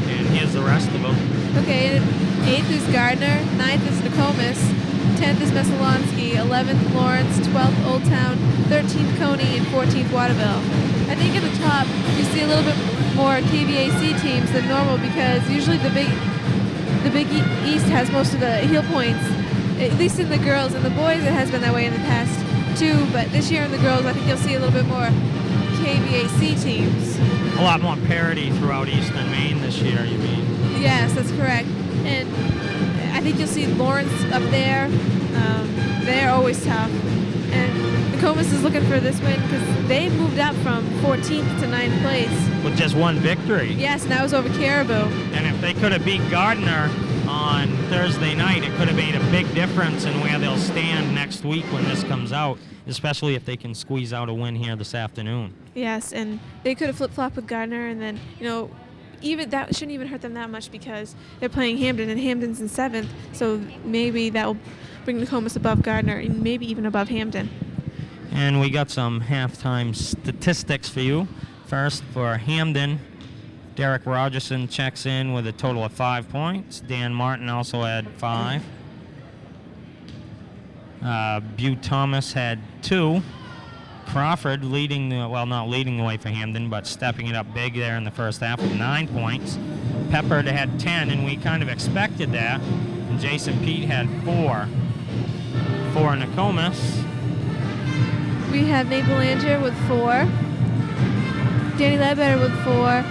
And here's the rest of them. Okay, 8th is Gardner, 9th is Nokomis, 10th is Messalonsky, 11th Lawrence, 12th Old Town, 13th Coney, and 14th Waterville. I think at the top you see a little bit more KVAC teams than normal because usually the Big East has most of the heel points, at least in the girls. And the boys, it has been that way in the past too, but this year in the girls I think you'll see a little bit more KVAC teams. A lot more parity throughout Eastern Maine this year, you mean? Yes, that's correct. And I think you'll see Lawrence up there. They're always tough. And Nokomis is looking for this win because they moved up from 14th to 9th place. With just one victory. Yes, and that was over Caribou. And if they could have beat Gardner on Thursday night, it could have made a big difference in where they'll stand next week when this comes out, especially if they can squeeze out a win here this afternoon. Yes, and they could have flip-flopped with Gardner, and then, even that shouldn't even hurt them that much because they're playing Hampden, and Hampden's in 7th, so maybe that will bring Nokomis above Gardner and maybe even above Hampden. And we got some halftime statistics for you. First, for Hampden, Derek Rogerson checks in with a total of 5 points. Dan Martin also had 5. Bew Thomas had 2. Crawford not leading the way for Hampden, but stepping it up big there in the first half with 9 points. Peppard had 10, and we kind of expected that. And Jason Pete had 4. For Nokomis, we have Nate Belanger with 4. Danny Ledbetter with 4.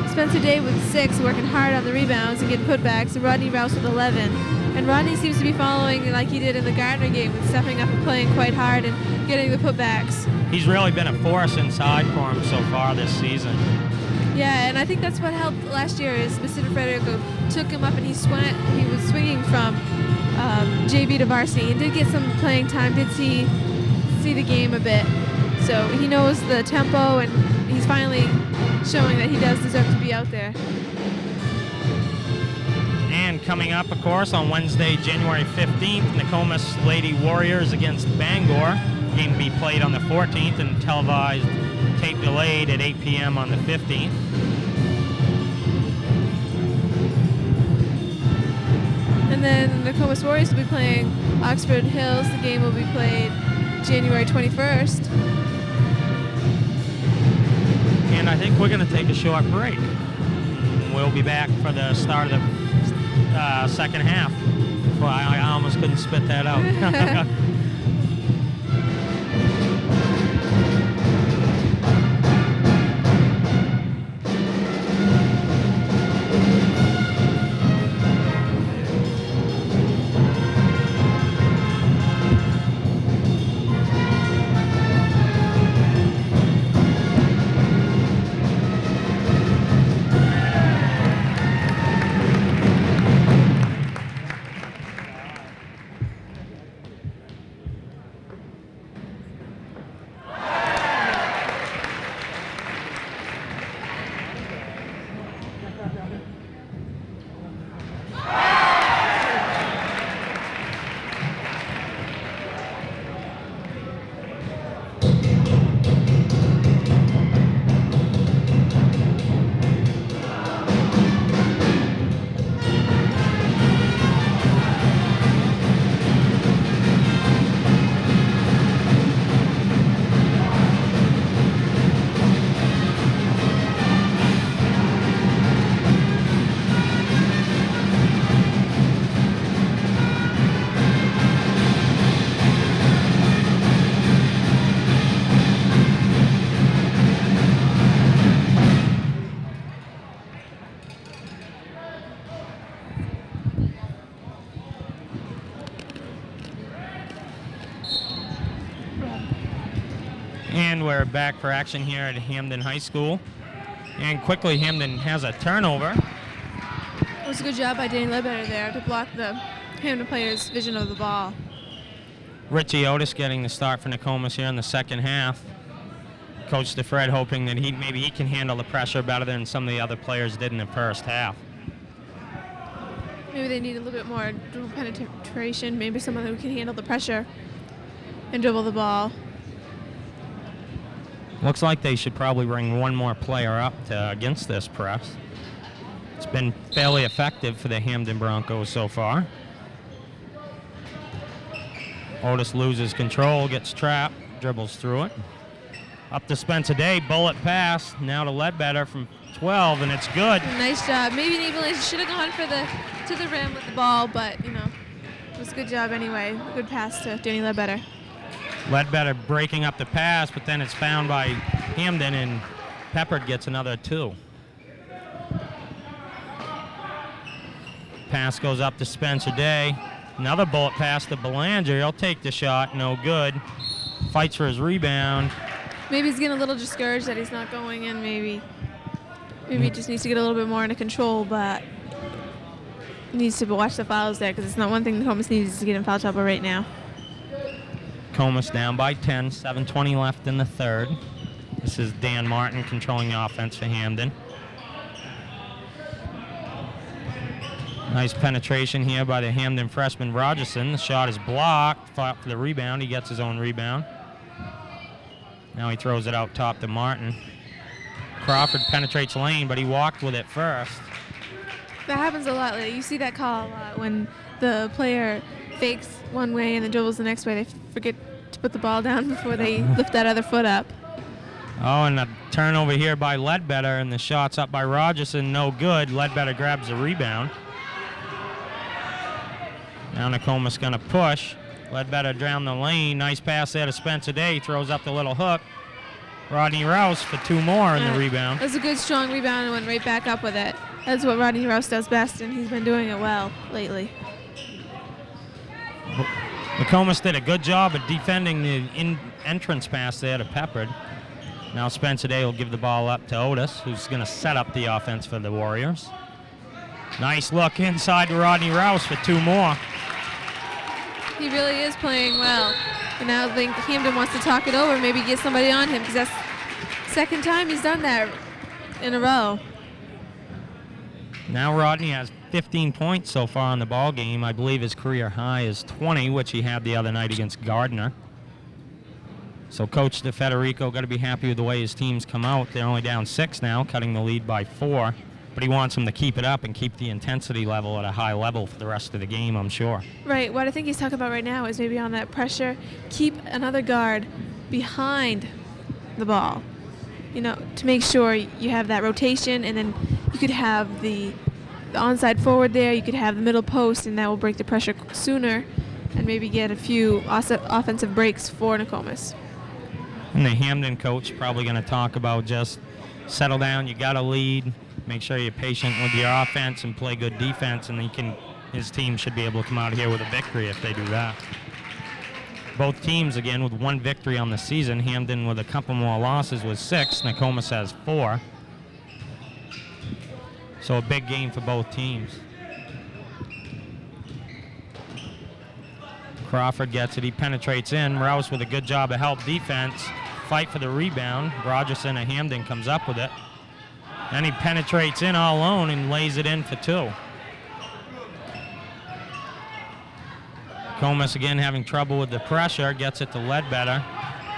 Spencer Day with 6, working hard on the rebounds and getting putbacks, and Rodney Rouse with 11. And Rodney seems to be following like he did in the Gardner game with stepping up and playing quite hard and getting the putbacks. He's really been a force inside for him so far this season. Yeah, and I think that's what helped last year is Mr. Federico took him up and he was swinging from JV to varsity and did get some playing time, did see the game a bit. So he knows the tempo, and he's finally showing that he does deserve to be out there. And coming up, of course, on Wednesday, January 15th, Nokomis Lady Warriors against Bangor. Game to be played on the 14th and televised, tape delayed at 8 p.m. on the 15th. And then the Nokomis Warriors will be playing Oxford Hills. The game will be played January 21st. And I think we're going to take a short break. We'll be back for the start of the second half. Well, I almost couldn't spit that out. And we're back for action here at Hampden High School. And quickly, Hampden has a turnover. It was a good job by Danny Ledbetter there to block the Hampden player's vision of the ball. Richie Otis getting the start for Nokomis here in the second half. Coach DeFred hoping that maybe he can handle the pressure better than some of the other players did in the first half. Maybe they need a little bit more dribble penetration, maybe someone who can handle the pressure and dribble the ball. Looks like they should probably bring one more player up against this press. It's been fairly effective for the Hampden Broncos so far. Otis loses control, gets trapped, dribbles through it. Up to Spencer Day, bullet pass, now to Ledbetter from 12, and it's good. Nice job. Maybe Evelyn should have gone for to the rim with the ball, but it was a good job anyway. Good pass to Danny Ledbetter. Ledbetter breaking up the pass, but then it's found by Hampden, and Peppard gets another two. Pass goes up to Spencer Day. Another bullet pass to Belanger. He'll take the shot, no good. Fights for his rebound. Maybe he's getting a little discouraged that he's not going in, maybe. Maybe he just needs to get a little bit more under control, but he needs to watch the fouls there, because it's not one thing the Nokomis needs to get in foul trouble right now. Nokomis down by 10, 7:20 left in the third. This is Dan Martin controlling the offense for Hampden. Nice penetration here by the Hampden freshman Rogerson. The shot is blocked, fought for the rebound. He gets his own rebound. Now he throws it out top to Martin. Crawford penetrates lane, but he walked with it first. That happens a lot. You see that call a lot when the player fakes one way and then dribbles the next way. They forget to put the ball down before they lift that other foot up. Oh, and a turnover here by Ledbetter, and the shot's up by Rogerson, no good. Ledbetter grabs the rebound. Now Nokomis gonna push. Ledbetter down the lane. Nice pass there to Spencer Day. Throws up the little hook. Rodney Rouse for two more in the rebound. That was a good, strong rebound and went right back up with it. That's what Rodney Rouse does best, and he's been doing it well lately. Nokomis did a good job of defending the entrance pass there to Peppard. Now Spencer Day will give the ball up to Otis, who's going to set up the offense for the Warriors. Nice look inside to Rodney Rouse for two more. He really is playing well. And now I think Hampden wants to talk it over, maybe get somebody on him, because that's the second time he's done that in a row. Now Rodney has 15 points so far in the ball game. I believe his career high is 20, which he had the other night against Gardner. So Coach DeFederico got to be happy with the way his team's come out. They're only down 6 now, cutting the lead by 4. But he wants them to keep it up and keep the intensity level at a high level for the rest of the game, I'm sure. Right. What I think he's talking about right now is maybe on that pressure, keep another guard behind the ball, you know, to make sure you have that rotation, and then you could have the onside forward there, you could have the middle post, and that will break the pressure sooner and maybe get a few offensive breaks for Nokomis. And the Hampden coach probably going to talk about just settle down, you got to lead, make sure you're patient with your offense and play good defense, and his team should be able to come out here with a victory if they do that. Both teams, again, with 1 victory on the season. Hampden with a couple more losses with 6. Nokomis has 4. So a big game for both teams. Crawford gets it. He penetrates in. Rouse with a good job of help defense. Fight for the rebound. Rogerson of Hampden comes up with it. And he penetrates in all alone and lays it in for 2. Nokomis again having trouble with the pressure. Gets it to Ledbetter.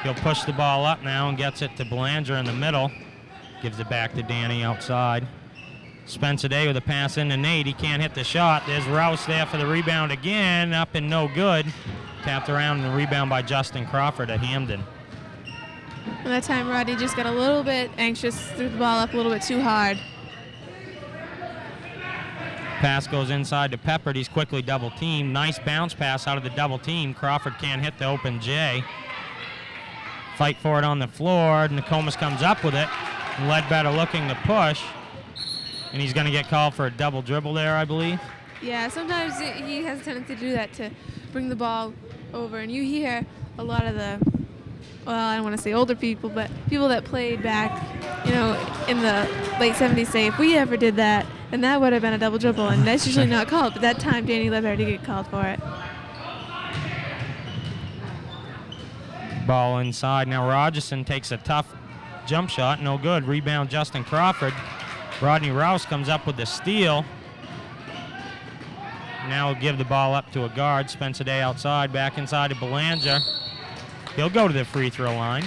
He'll push the ball up now and gets it to Belanger in the middle. Gives it back to Danny outside. Spencer Day with a pass into Nate. He can't hit the shot. There's Rouse there for the rebound again. Up and no good. Tapped around and the rebound by Justin Crawford at Hampden. And that time Rodney just got a little bit anxious, threw the ball up a little bit too hard. Pass goes inside to Peppard. He's quickly double teamed. Nice bounce pass out of the double team. Crawford can't hit the open J. Fight for it on the floor. Nokomis comes up with it. Ledbetter looking to push. And he's going to get called for a double dribble there, I believe. Yeah, sometimes he has a tendency to do that, to bring the ball over. And you hear a lot of the, well, I don't want to say older people, but people that played back, you know, in the late 70s say, if we ever did that, then that would have been a double dribble. And that's usually not called. But that time, Danny Ledbetter did get called for it. Ball inside. Now Rogerson takes a tough jump shot. No good. Rebound Justin Crawford. Rodney Rouse comes up with the steal. Now he'll give the ball up to a guard. Spencer Day outside, back inside to Belanger. He'll go to the free throw line.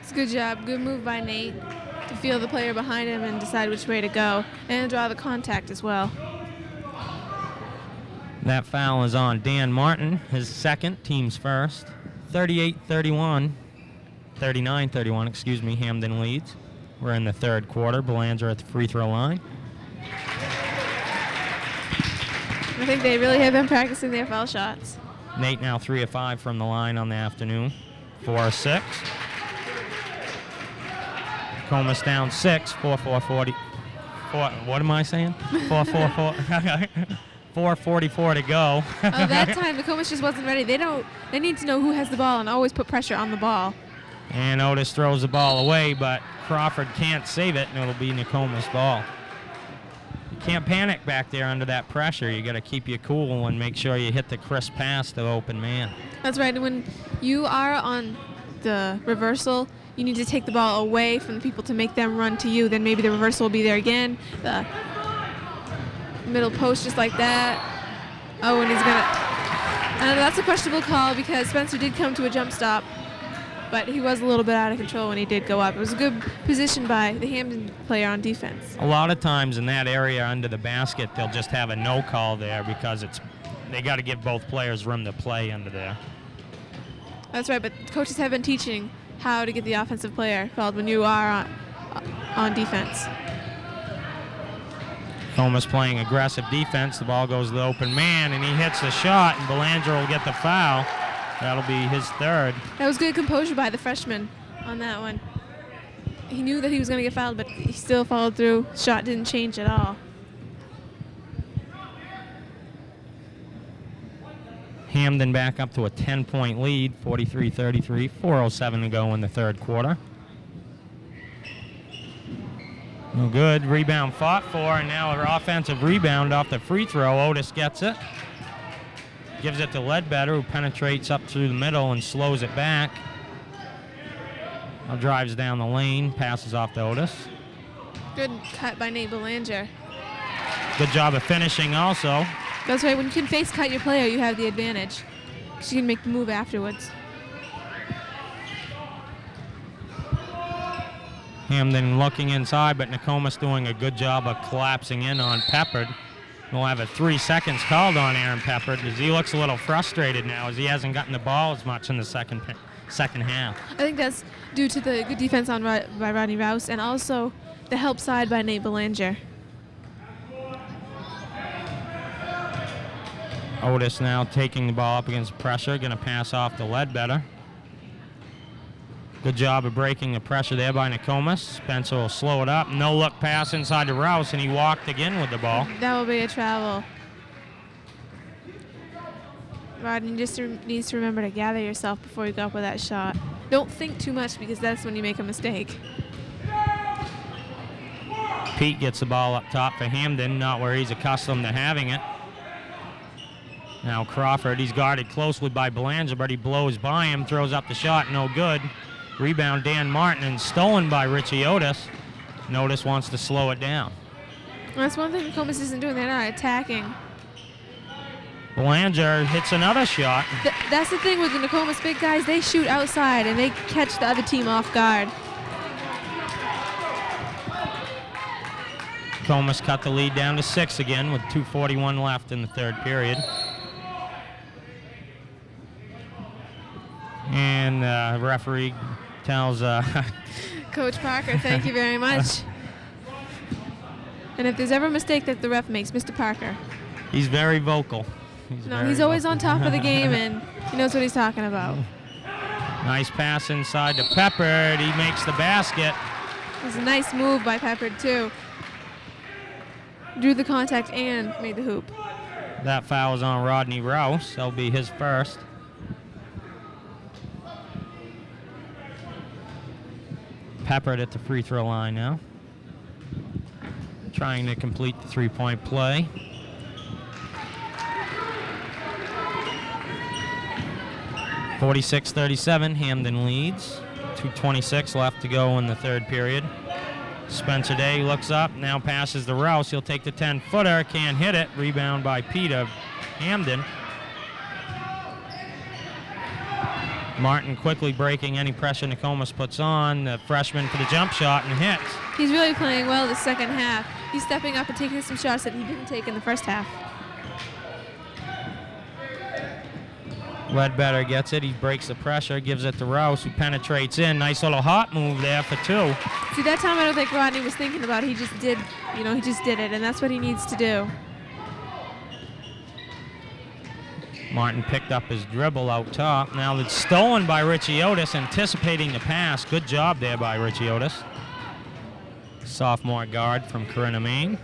It's a good job. Good move by Nate to feel the player behind him and decide which way to go, and draw the contact as well. That foul is on Dan Martin, his second, team's first. 38-31, 39-31, excuse me, Hampden leads. We're in the third quarter. Belanger at the free throw line. I think they really have been practicing their foul shots. Nate now 3 of 5 from the line on the afternoon. 4 of 6. Nokomis down 6. 4-4-40. What am I saying? 4-4-4. 4:44 to go. That time Nokomis just wasn't ready. They need to know who has the ball and always put pressure on the ball. And Otis throws the ball away, but Crawford can't save it, and it'll be Nokomis' ball. You can't panic back there under that pressure. You got to keep you cool and make sure you hit the crisp pass to the open man. That's right. And when you are on the reversal, you need to take the ball away from the people to make them run to you. Then maybe the reversal will be there again. The middle post just like that. Oh, and he's gonna. That's a questionable call because Spencer did come to a jump stop, but he was a little bit out of control when he did go up. It was a good position by the Hampden player on defense. A lot of times in that area under the basket, they'll just have a no call there because they got to give both players room to play under there. That's right, but coaches have been teaching how to get the offensive player fouled when you are on defense. Nokomis playing aggressive defense. The ball goes to the open man, and he hits the shot, and Belanger will get the foul. That'll be his third. That was good composure by the freshman on that one. He knew that he was going to get fouled, but he still followed through. Shot didn't change at all. Hampden back up to a 10-point lead, 43-33, 4:07 to go in the third quarter. No good. Rebound fought for, and now an offensive rebound off the free throw. Otis gets it. gives it to Ledbetter, who penetrates up through the middle and slows it back. Now drives down the lane, passes off to Otis. Good cut by Nate Belanger. Good job of finishing also. That's right. When you can face cut your player, you have the advantage. Because you can make the move afterwards. Hampden looking inside, but Nokomis doing a good job of collapsing in on Peppard. We'll have a 3 seconds called on Aaron Peppard as he looks a little frustrated now as he hasn't gotten the ball as much in the second half. I think that's due to the good defense on by Rodney Rouse and also the help side by Nate Belanger. Otis now taking the ball up against pressure, going to pass off to Ledbetter. Good job of breaking the pressure there by Nokomis. Spencer will slow it up. No look pass inside to Rouse, and he walked again with the ball. That will be a travel. Rodney just needs to remember to gather yourself before you go up with that shot. Don't think too much because that's when you make a mistake. Pete gets the ball up top for Hampden, not where he's accustomed to having it. Now Crawford, he's guarded closely by Belanger, but he blows by him, throws up the shot, no good. Rebound Dan Martin, and stolen by Richie Otis. And Otis wants to slow it down. That's one thing Nokomis isn't doing. They're not attacking. Belanger hits another shot. That's the thing with the Nokomis big guys. They shoot outside, and they catch the other team off guard. Nokomis cut the lead down to 6 again with 2:41 left in the third period. And the referee tells Coach Parker, thank you very much. And if there's ever a mistake that the ref makes, Mr. Parker. He's very vocal. He's always on top of the game, and he knows what he's talking about. Nice pass inside to Peppard. He makes the basket. It was a nice move by Peppard, too. Drew the contact and made the hoop. That foul is on Rodney Rouse. That'll be his first. Peppard at the free throw line now. Trying to complete the three-point play. (46-37), Hampden leads. 2:26 left to go in the third period. Spencer Day looks up, now passes to Rouse. He'll take the 10-footer, can't hit it. Rebound by Pete of Hampden. Martin quickly breaking any pressure Nokomis puts on. The freshman for the jump shot and hits. He's really playing well the second half. He's stepping up and taking some shots that he didn't take in the first half. Ledbetter gets it. He breaks the pressure, gives it to Rouse, who penetrates in. Nice little hot move there for 2. See, that time I don't think Rodney was thinking about it. He just did, he just did it, and that's what he needs to do. Martin picked up his dribble out top. Now it's stolen by Richie Otis, anticipating the pass. Good job there by Richie Otis. Sophomore guard from Corunna, Maine.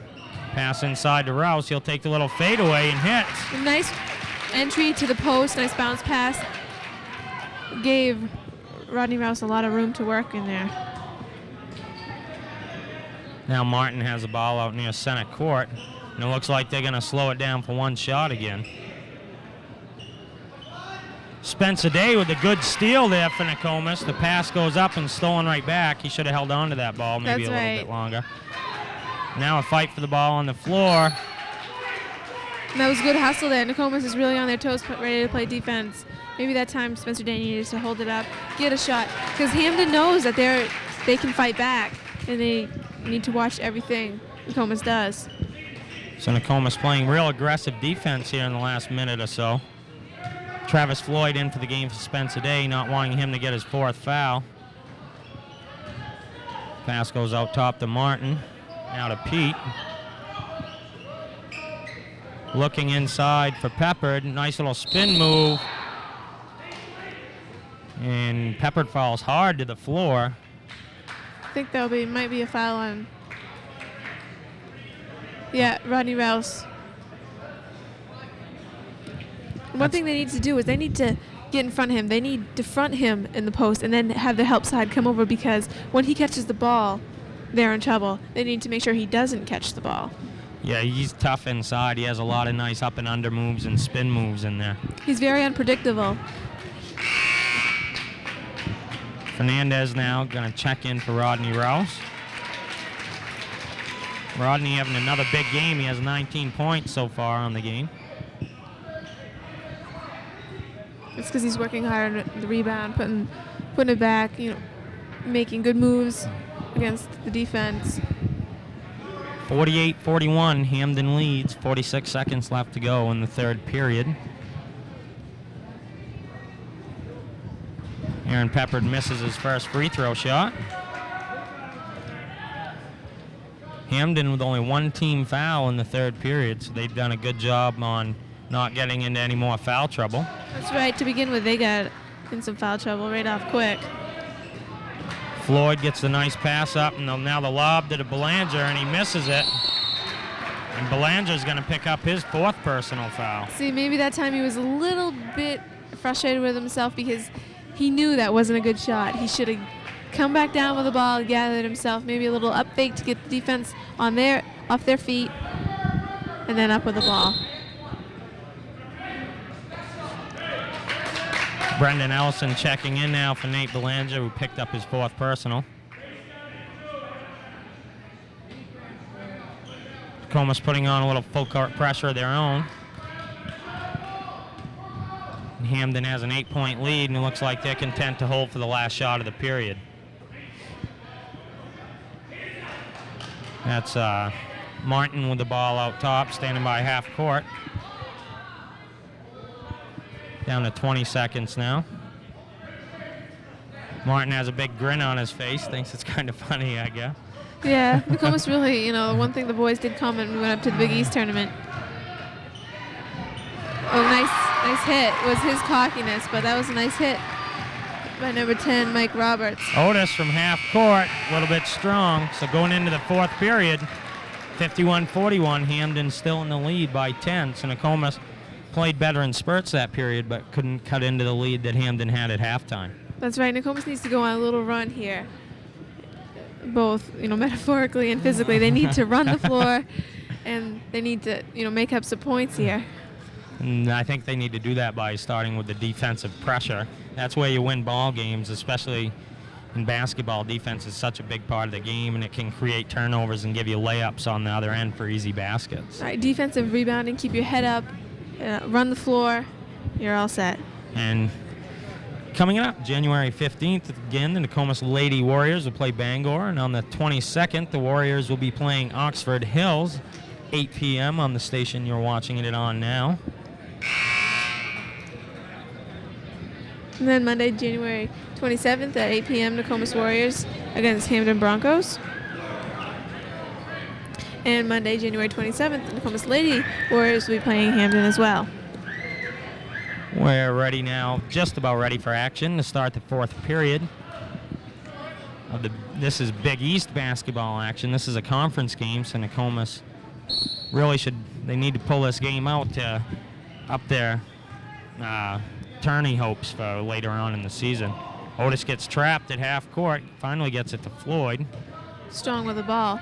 Pass inside to Rouse. He'll take the little fadeaway and hits. A nice entry to the post, nice bounce pass. Gave Rodney Rouse a lot of room to work in there. Now Martin has the ball out near center court, and it looks like they're going to slow it down for one shot again. Spencer Day with a good steal there for Nokomis. The pass goes up and stolen right back. He should have held on to that ball maybe a little bit longer. Now a fight for the ball on the floor. And that was good hustle there. Nokomis is really on their toes, ready to play defense. Maybe that time Spencer Day needed to hold it up, get a shot. Because Hampden knows that they can fight back, and they need to watch everything Nokomis does. So Nokomis playing real aggressive defense here in the last minute or so. Travis Floyd in for the game for Spencer Day, not wanting him to get his 4th foul. Pass goes out top to Martin, now to Pete. Looking inside for Peppard, nice little spin move. And Peppard falls hard to the floor. I think might be a foul on, Rodney Rouse. One thing they need to do is they need to get in front of him. They need to front him in the post and then have the help side come over, because when he catches the ball, they're in trouble. They need to make sure he doesn't catch the ball. Yeah, he's tough inside. He has a lot of nice up and under moves and spin moves in there. He's very unpredictable. Fernandez now going to check in for Rodney Rouse. Rodney having another big game. He has 19 points so far on the game. It's because he's working hard on the rebound, putting it back, making good moves against the defense. 48-41, Hampden leads. 46 seconds left to go in the third period. Aaron Peppard misses his first free throw shot. Hampden with only one team foul in the third period, so they've done a good job on not getting into any more foul trouble. That's right. To begin with, they got in some foul trouble right off quick. Floyd gets the nice pass up, and now the lob to Belanger, and he misses it. And Belanger's going to pick up his fourth personal foul. See, maybe that time he was a little bit frustrated with himself because he knew that wasn't a good shot. He should have come back down with the ball, gathered himself, maybe a little up fake to get the defense off their feet, and then up with the ball. Brendan Ellison checking in now for Nate Belanger, who picked up his fourth personal. Nokomis putting on a little full court pressure of their own. And Hampden has an 8-point lead, and it looks like they're content to hold for the last shot of the period. That's Martin with the ball out top, standing by half court. Down to 20 seconds now. Martin has a big grin on his face, thinks it's kind of funny, I guess. Yeah, Nokomis really, one thing the boys did comment when we went up to the Big East tournament. Oh, nice hit. It was his cockiness, but that was a nice hit by number 10, Mike Roberts. Otis from half court, a little bit strong. So going into the fourth period, 51-41, Hampden still in the lead by 10. So Nokomis played better in spurts that period, but couldn't cut into the lead that Hampden had at halftime. That's right. Nokomis needs to go on a little run here, both metaphorically and physically. They need to run the floor, and they need to make up some points here. And I think they need to do that by starting with the defensive pressure. That's where you win ball games, especially in basketball. Defense is such a big part of the game, and it can create turnovers and give you layups on the other end for easy baskets. All right, defensive rebounding, keep your head up, run the floor, you're all set. And coming up, January 15th, again, the Nokomis Lady Warriors will play Bangor, and on the 22nd, the Warriors will be playing Oxford Hills, 8 p.m. on the station you're watching it on now. And then Monday, January 27th at 8 p.m., Nokomis Warriors against Hampden Broncos. And Monday, January 27th, the Nokomis Lady Warriors will be playing Hampden as well. We're ready now, just about ready for action to start the fourth period. This is Big East basketball action. This is a conference game, so Nokomis really they need to pull this game out to up their tourney hopes for later on in the season. Otis gets trapped at half court, finally gets it to Floyd. Strong with the ball.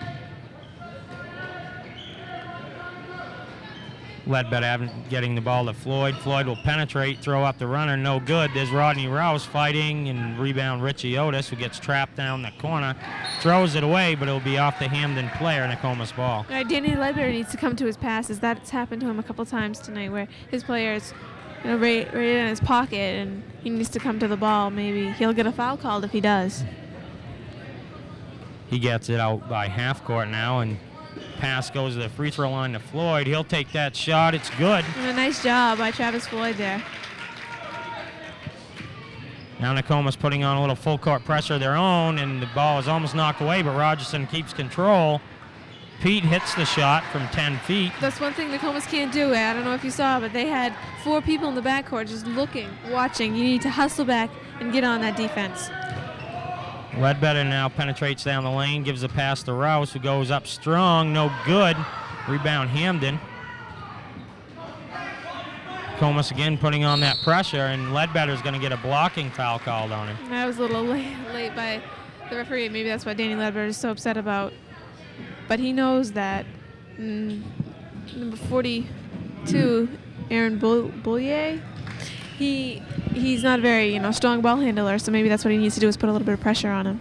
Ledbetter getting the ball to Floyd. Floyd will penetrate, throw up the runner, no good. There's Rodney Rouse fighting and rebound Richie Otis, who gets trapped down the corner. Throws it away, but it'll be off the Hampden player, Nokomis ball. All right, Danny Ledbetter needs to come to his passes. That's happened to him a couple times tonight where his player's right in his pocket and he needs to come to the ball. Maybe he'll get a foul called if he does. He gets it out by half court now, and pass goes to the free throw line to Floyd. He'll take that shot. It's good. And a nice job by Travis Floyd there. Now Nokomis putting on a little full court pressure of their own, and the ball is almost knocked away, but Rogerson keeps control. Pete hits the shot from 10 feet. That's one thing Nokomis can't do. I don't know if you saw, but they had 4 people in the backcourt just looking, watching. You need to hustle back and get on that defense. Ledbetter now penetrates down the lane, gives a pass to Rouse, who goes up strong, no good. Rebound Hampden. Nokomis again putting on that pressure, and Ledbetter's going to get a blocking foul called on him. That was a little late by the referee. Maybe that's what Danny Ledbetter is so upset about. But he knows that number 42, Aaron Boulier. He's not a very strong ball handler, so maybe that's what he needs to do is put a little bit of pressure on him.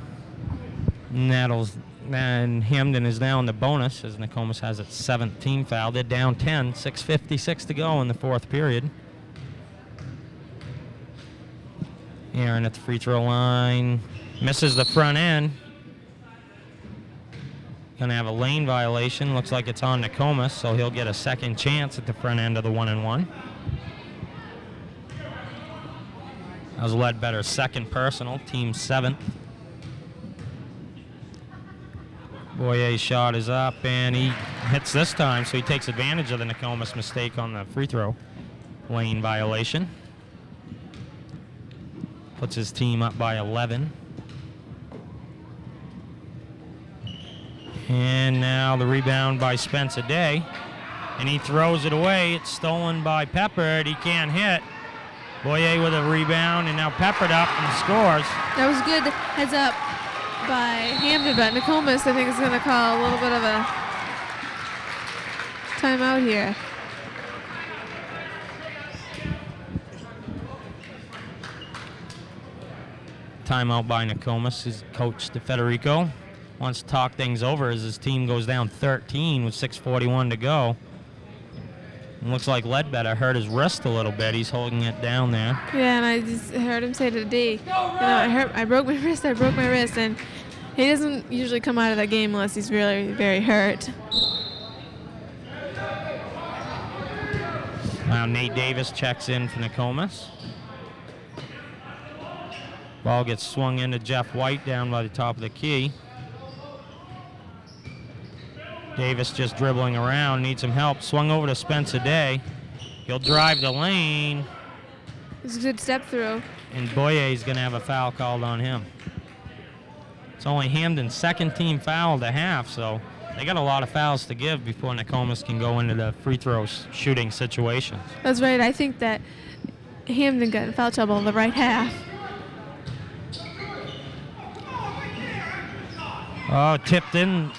And Hampden is now in the bonus as Nokomis has its 7th team foul. They're down 10, 6:56 to go in the 4th period. Aaron at the free throw line misses the front end. Gonna have a lane violation. Looks like it's on Nokomis, so he'll get a second chance at the front end of the 1-and-1. That was Ledbetter's second personal, team 7th. Boyer's shot is up, and he hits this time, so he takes advantage of the Nokomis mistake on the free throw lane violation. Puts his team up by 11. And now the rebound by Spencer Day, and he throws it away. It's stolen by Peppard. He can't hit. Boyer with a rebound, and now Peppard up and scores. That was good heads up by Hampden, but Nokomis, I think, is going to call a little bit of a timeout here. Timeout by Nokomis. His coach, DeFederico, wants to talk things over as his team goes down 13 with 6:41 to go. It looks like Ledbetter hurt his wrist a little bit. He's holding it down there. Yeah, and I just heard him say to the D, I broke my wrist, and he doesn't usually come out of that game unless he's really very hurt. Now Nate Davis checks in for Nokomis. Ball gets swung into Jeff White down by the top of the key. Davis just dribbling around, needs some help. Swung over to Spencer Day. He'll drive the lane. It's a good step through. And Boyer's going to have a foul called on him. It's only Hampden's second team foul of the half, so they got a lot of fouls to give before Nokomis can go into the free throw shooting situations. That's right. I think that Hampden got in foul trouble in the right half. Oh, tipped in.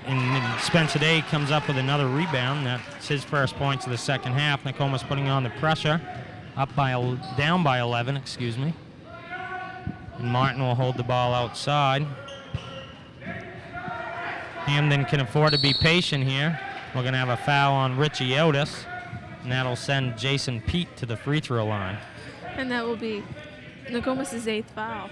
And Spencer Day comes up with another rebound. That's his first points of the second half. Nokomis putting on the pressure. Down by 11, excuse me. And Martin will hold the ball outside. Hampden can afford to be patient here. We're going to have a foul on Richie Otis, and that'll send Jason Pete to the free throw line. And that will be Nokomis' 8th foul.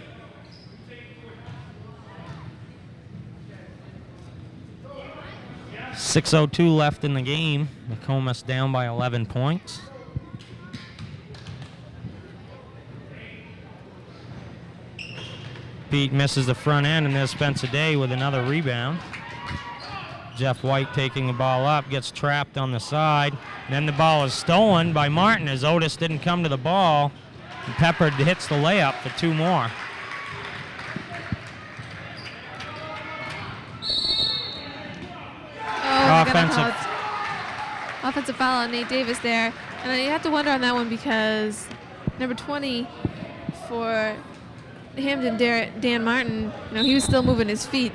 .6:02 left in the game. Nokomis down by 11 points. Pete misses the front end, and there's Spencer Day with another rebound. Jeff White taking the ball up, gets trapped on the side. And then the ball is stolen by Martin as Otis didn't come to the ball. And Peppard hits the layup for 2 more. Offensive foul on Nate Davis there. And you have to wonder on that one because number 20 for Hampden, Dan Martin, he was still moving his feet.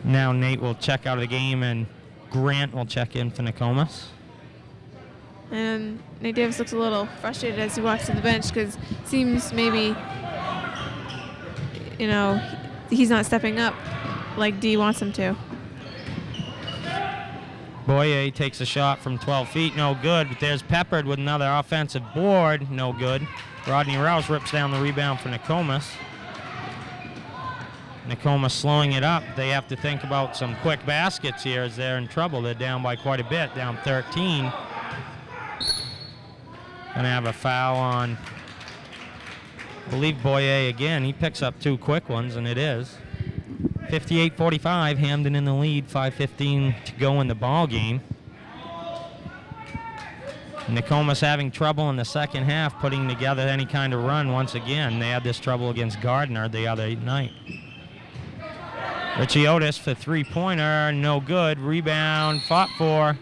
Now Nate will check out of the game, and Grant will check in for Nokomis. And Nate Davis looks a little frustrated as he walks to the bench because it seems maybe, he's not stepping up like D wants him to. Boyer takes a shot from 12 feet, no good, but there's Peppard with another offensive board, no good. Rodney Rouse rips down the rebound for Nokomis. Nokomis slowing it up. They have to think about some quick baskets here as they're in trouble. They're down by quite a bit, down 13. Gonna have a foul on, I believe, Boyer again. He picks up 2 quick ones, and it is. 58-45, Hampden in the lead, 5:15 to go in the ball game. Nokomis having trouble in the second half putting together any kind of run once again. They had this trouble against Gardner the other night. Richie Otis for 3-pointer, no good. Rebound, fought for.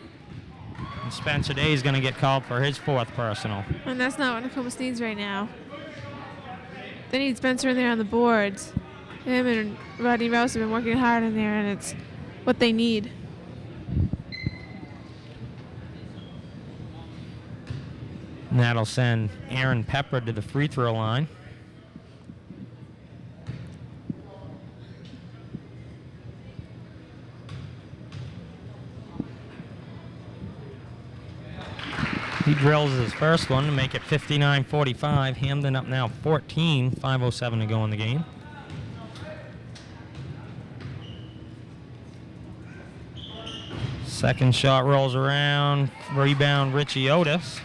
And Spencer Day is going to get called for his 4th personal. And that's not what Nokomis needs right now. They need Spencer in there on the boards. Him and Rodney Rouse have been working hard in there, and what they need. And that'll send Aaron Pepper to the free throw line. He drills his first one to make it 59-45. Hampden up now 14, 5:07 to go in the game. Second shot rolls around, rebound Richie Otis.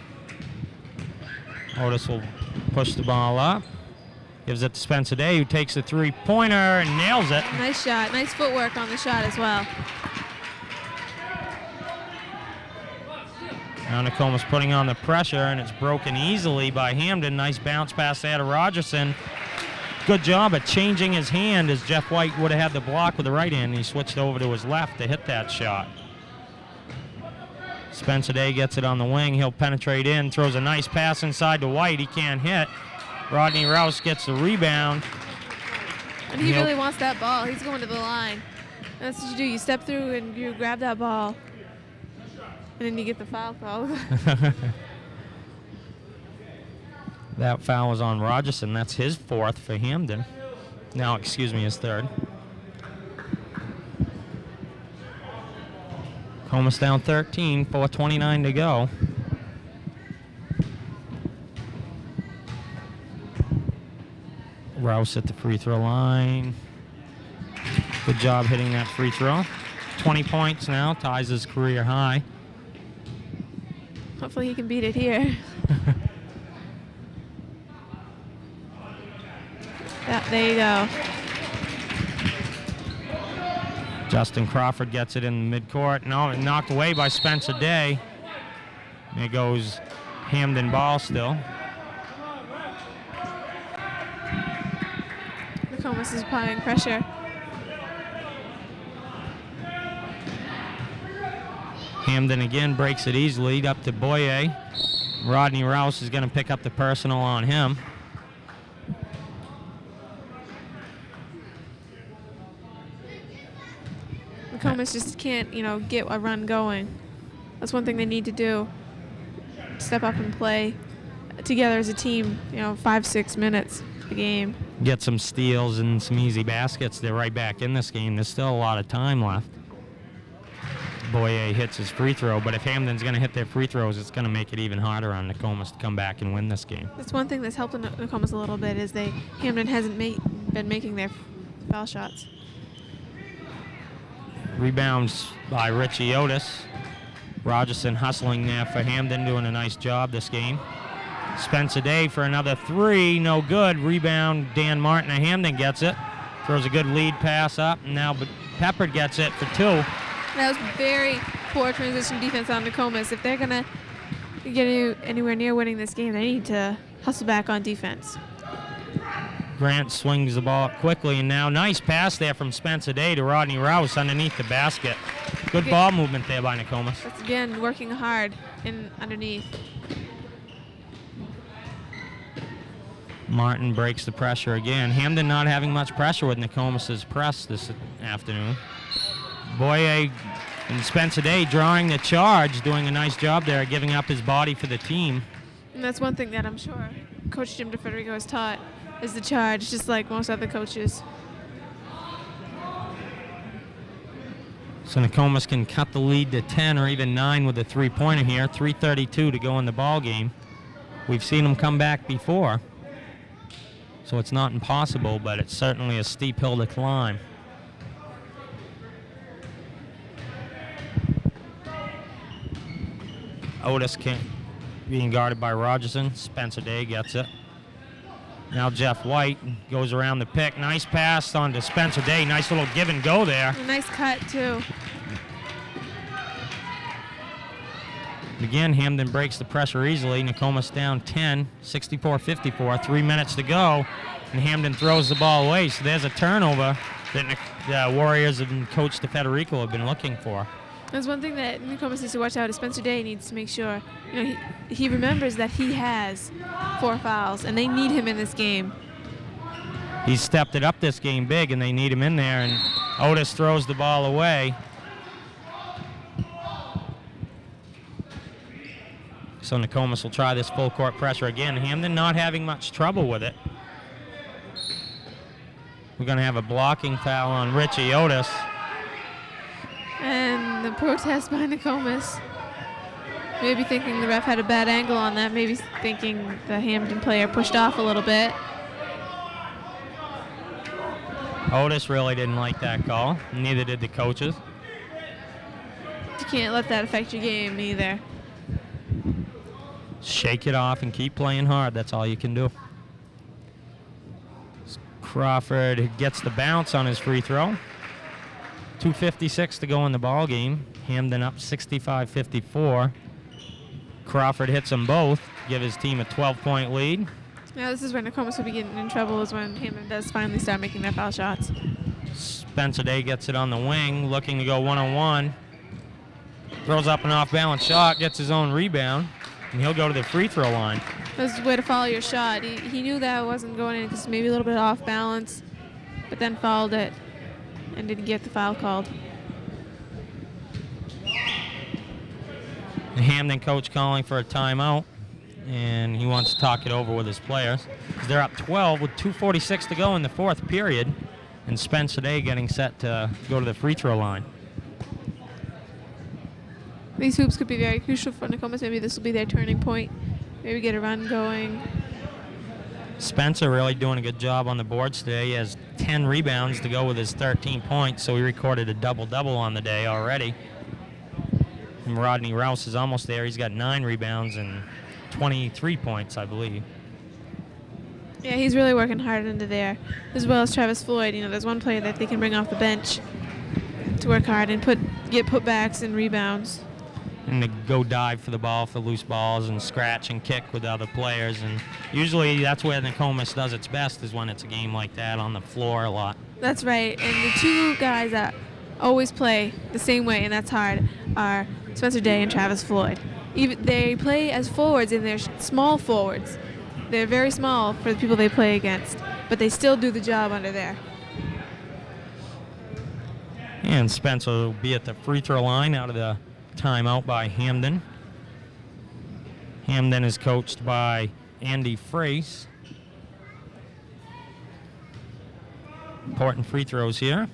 Otis will push the ball up. Gives it to Spencer Day, who takes a three-pointer and nails it. Nice shot. Nice footwork on the shot as well. Now Nokomis putting on the pressure, and it's broken easily by Hampden. Nice bounce pass there to Rogerson. Good job at changing his hand, as Jeff White would have had the block with the right hand. He switched over to his left to hit that shot. Spencer Day gets it on the wing. He'll penetrate in, throws a nice pass inside to White. He can't hit. Rodney Rouse gets the rebound. And he really wants that ball. He's going to the line. That's what you do. You step through and you grab that ball. And then you get the foul called. That foul was on Rogerson. That's his fourth for Hampden. Now, excuse me, his third. Nokomis down 13, 4:29 to go. Rouse at the free throw line. Good job hitting that free throw. 20 points now, ties his career high. Hopefully he can beat it here. There you go. Justin Crawford gets it in the midcourt. No, knocked away by Spencer Day. There goes Hampden ball still. Nokomis is applying pressure. Hampden again breaks it easily up to Boyer. Rodney Rouse is going to pick up the personal on him. Nokomis just can't, get a run going. That's one thing they need to do. Step up and play together as a team, 5-6 minutes a game. Get some steals and some easy baskets. They're right back in this game. There's still a lot of time left. Boyer hits his free throw, but if Hampden's going to hit their free throws, it's going to make it even harder on Nokomis to come back and win this game. That's one thing that's helped Nokomis a little bit is Hampden hasn't been making their foul shots. Rebounds by Richie Otis. Rogerson hustling there for Hampden, doing a nice job this game. Spencer Day for another three, no good. Rebound, Dan Martin of Hampden gets it. Throws a good lead pass up, and now Pepper gets it for two. That was very poor transition defense on Nokomis. If they're going to get anywhere near winning this game, they need to hustle back on defense. Grant swings the ball up quickly, and now nice pass there from Spencer Day to Rodney Rouse underneath the basket. Good ball movement there by Nokomis. That's again working hard underneath. Martin breaks the pressure again. Hampden not having much pressure with Nokomis' press this afternoon. Boyer and Spencer Day drawing the charge, doing a nice job there, giving up his body for the team. And that's one thing that I'm sure Coach Jim DeFederico has taught is the charge, just like most other coaches. So Nokomis can cut the lead to 10 or even 9 with a three-pointer here. 3:32 to go in the ball game. We've seen them come back before, so it's not impossible, but it's certainly a steep hill to climb. Otis being guarded by Rogerson. Spencer Day gets it. Now Jeff White goes around the pick. Nice pass on to Spencer Day. Nice little give and go there. A nice cut, too. Again, Hampden breaks the pressure easily. Nokomis down 10, 64-54. 3 minutes to go, and Hampden throws the ball away. So there's a turnover that the Warriors and Coach DeFederico have been looking for. There's one thing that Nokomis needs to watch out is Spencer Day needs to make sure, he remembers that he has 4 fouls, and they need him in this game. He's stepped it up this game big, and they need him in there. And Otis throws the ball away. So Nokomis will try this full court pressure again. Hampden not having much trouble with it. We're going to have a blocking foul on Richie Otis. And the protest by Nokomis. Maybe thinking the ref had a bad angle on that. Maybe thinking the Hampden player pushed off a little bit. Otis really didn't like that call. Neither did the coaches. You can't let that affect your game either. Shake it off and keep playing hard. That's all you can do. Crawford gets the bounce on his free throw. 2:56 to go in the ball game. Hampden up 65-54. Crawford hits them both, give his team a 12-point lead. Now this is where Nokomis will be getting in trouble, is when Hampden does finally start making their foul shots. Spencer Day gets it on the wing, looking to go one-on-one. Throws up an off-balance shot, gets his own rebound, and he'll go to the free throw line. That's the way to follow your shot. He knew that wasn't going in because maybe a little bit off balance, but then fouled it and didn't get the foul called. The Hampden coach calling for a timeout, and he wants to talk it over with his players. They're up 12 with 2:46 to go in the fourth period, and Spencer Day getting set to go to the free throw line. These hoops could be very crucial for Nokomis. Maybe this will be their turning point. Maybe get a run going. Spencer really doing a good job on the boards today. He has 10 rebounds to go with his 13 points, so he recorded a double-double on the day already. And Rodney Rouse is almost there. He's got 9 rebounds and 23 points, I believe. Yeah, he's really working hard into there, as well as Travis Floyd. You know, there's one player that they can bring off the bench to work hard and get putbacks and rebounds. And to go dive for the ball for loose balls and scratch and kick with other players. And usually that's where Nokomis does its best, is when it's a game like that on the floor a lot. That's right. And the two guys that always play the same way, and that's hard, are Spencer Day and Travis Floyd. They play as forwards, and they're small forwards. They're very small for the people they play against, but they still do the job under there. And Spencer will be at the free throw line out of the timeout by Hampden. Hampden is coached by Andy Frace. Important free throws here.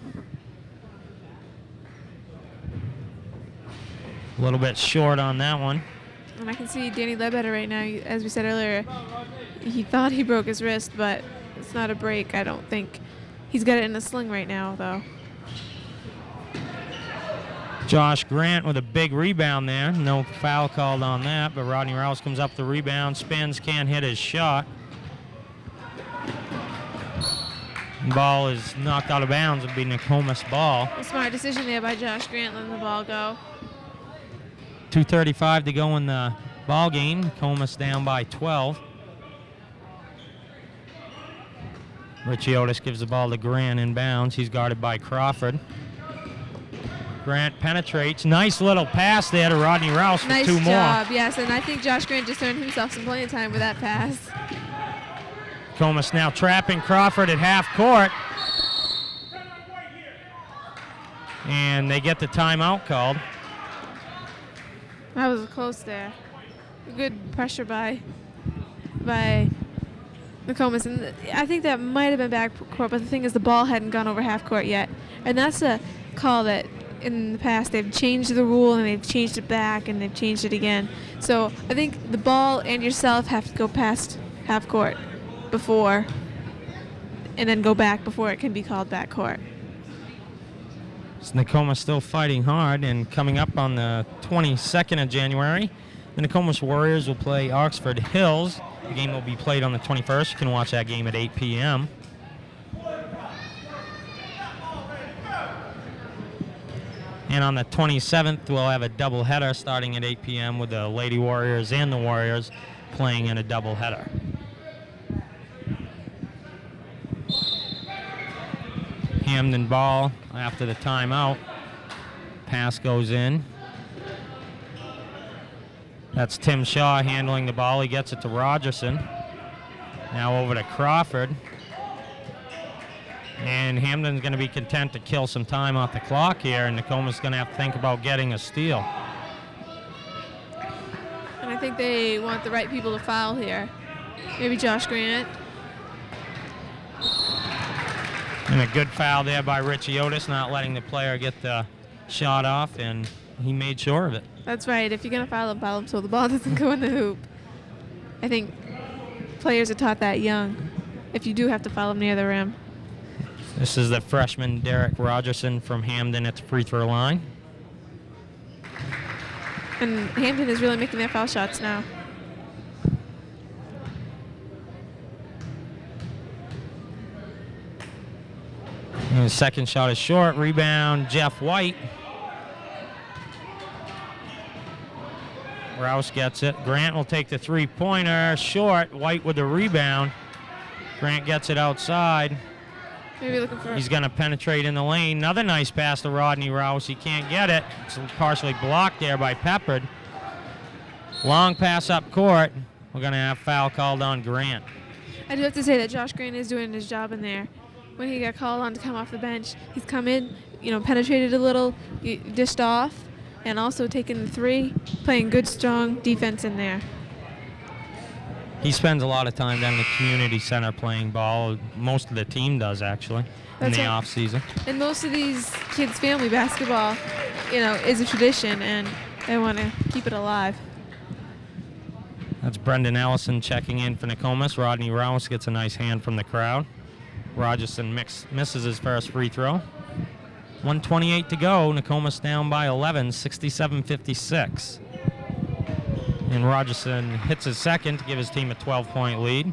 A little bit short on that one. And I can see Danny Ledbetter right now. As we said earlier, he thought he broke his wrist, but it's not a break, I don't think. He's got it in a sling right now, though. Josh Grant with a big rebound there. No foul called on that, but Rodney Rouse comes up the rebound, spins, can't hit his shot. Ball is knocked out of bounds. It'll be Nokomis ball. A smart decision there by Josh Grant, letting the ball go. 2:35 to go in the ball game. Nokomis down by 12. Richie Otis gives the ball to Grant inbounds. He's guarded by Crawford. Grant penetrates. Nice little pass there to Rodney Rouse for two more. Nice job, yes, and I think Josh Grant just earned himself some playing time with that pass. Nokomis now trapping Crawford at half court. And they get the timeout called. That was close there. Good pressure by Nokomis, and I think that might have been back court, but the thing is the ball hadn't gone over half court yet. And that's a call that in the past they've changed the rule and they've changed it back and they've changed it again. So I think the ball and yourself have to go past half court before, and then go back before it can be called back court. So Nokomis still fighting hard, and coming up on the 22nd of January, the Nokomis Warriors will play Oxford Hills. The game will be played on the 21st. You can watch that game at 8 p.m. And on the 27th, we'll have a doubleheader starting at 8 p.m. with the Lady Warriors and the Warriors playing in a doubleheader. Hampden ball after the timeout. Pass goes in. That's Tim Shaw handling the ball. He gets it to Rogerson. Now over to Crawford. And Hampden's going to be content to kill some time off the clock here, and Nokomis going to have to think about getting a steal. And I think they want the right people to foul here. Maybe Josh Grant. And a good foul there by Richie Otis, not letting the player get the shot off, and he made sure of it. That's right. If you're going to foul him so the ball doesn't go in the hoop. I think players are taught that young. If you do have to foul him near the rim. This is the freshman Derek Rogerson from Hampden at the free throw line. And Hampden is really making their foul shots now. And his second shot is short. Rebound, Jeff White. Rouse gets it. Grant will take the three-pointer. Short. White with the rebound. Grant gets it outside. Maybe looking for. He's going to penetrate in the lane. Another nice pass to Rodney Rouse. He can't get it. It's partially blocked there by Peppard. Long pass up court. We're going to have foul called on Grant. I do have to say that Josh Grant is doing his job in there. When he got called on to come off the bench, he's come in, penetrated a little, dished off, and also taken the three, playing good, strong defense in there. He spends a lot of time down in the community center playing ball. Most of the team does, actually, in the off season. And most of these kids' family basketball, is a tradition, and they want to keep it alive. That's Brendan Ellison checking in for Nokomis. Rodney Rouse gets a nice hand from the crowd. Rogerson misses his first free throw. 1:28 to go. Nokomis down by 11, 67-56. And Rogerson hits his second to give his team a 12-point lead.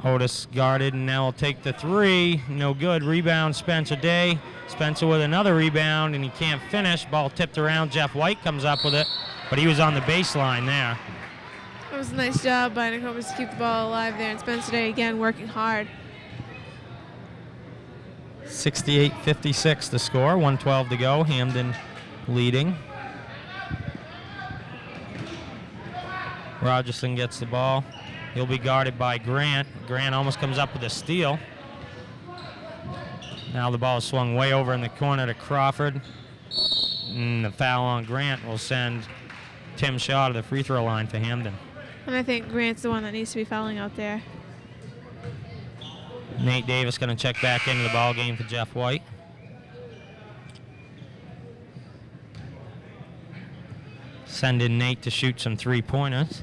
Otis guarded, and now will take the three. No good. Rebound, Spencer Day. Spencer with another rebound, and he can't finish. Ball tipped around. Jeff White comes up with it, but he was on the baseline there. It was a nice job by Nokomis to keep the ball alive there, and Spencer Day again working hard. 68-56 the score, 1:12 to go. Hampden leading. Rogerson gets the ball. He'll be guarded by Grant. Grant almost comes up with a steal. Now the ball is swung way over in the corner to Crawford. And the foul on Grant will send Tim Shaw to the free throw line for Hampden. And I think Grant's the one that needs to be fouling out there. Nate Davis going to check back into the ball game for Jeff White. Send in Nate to shoot some three-pointers.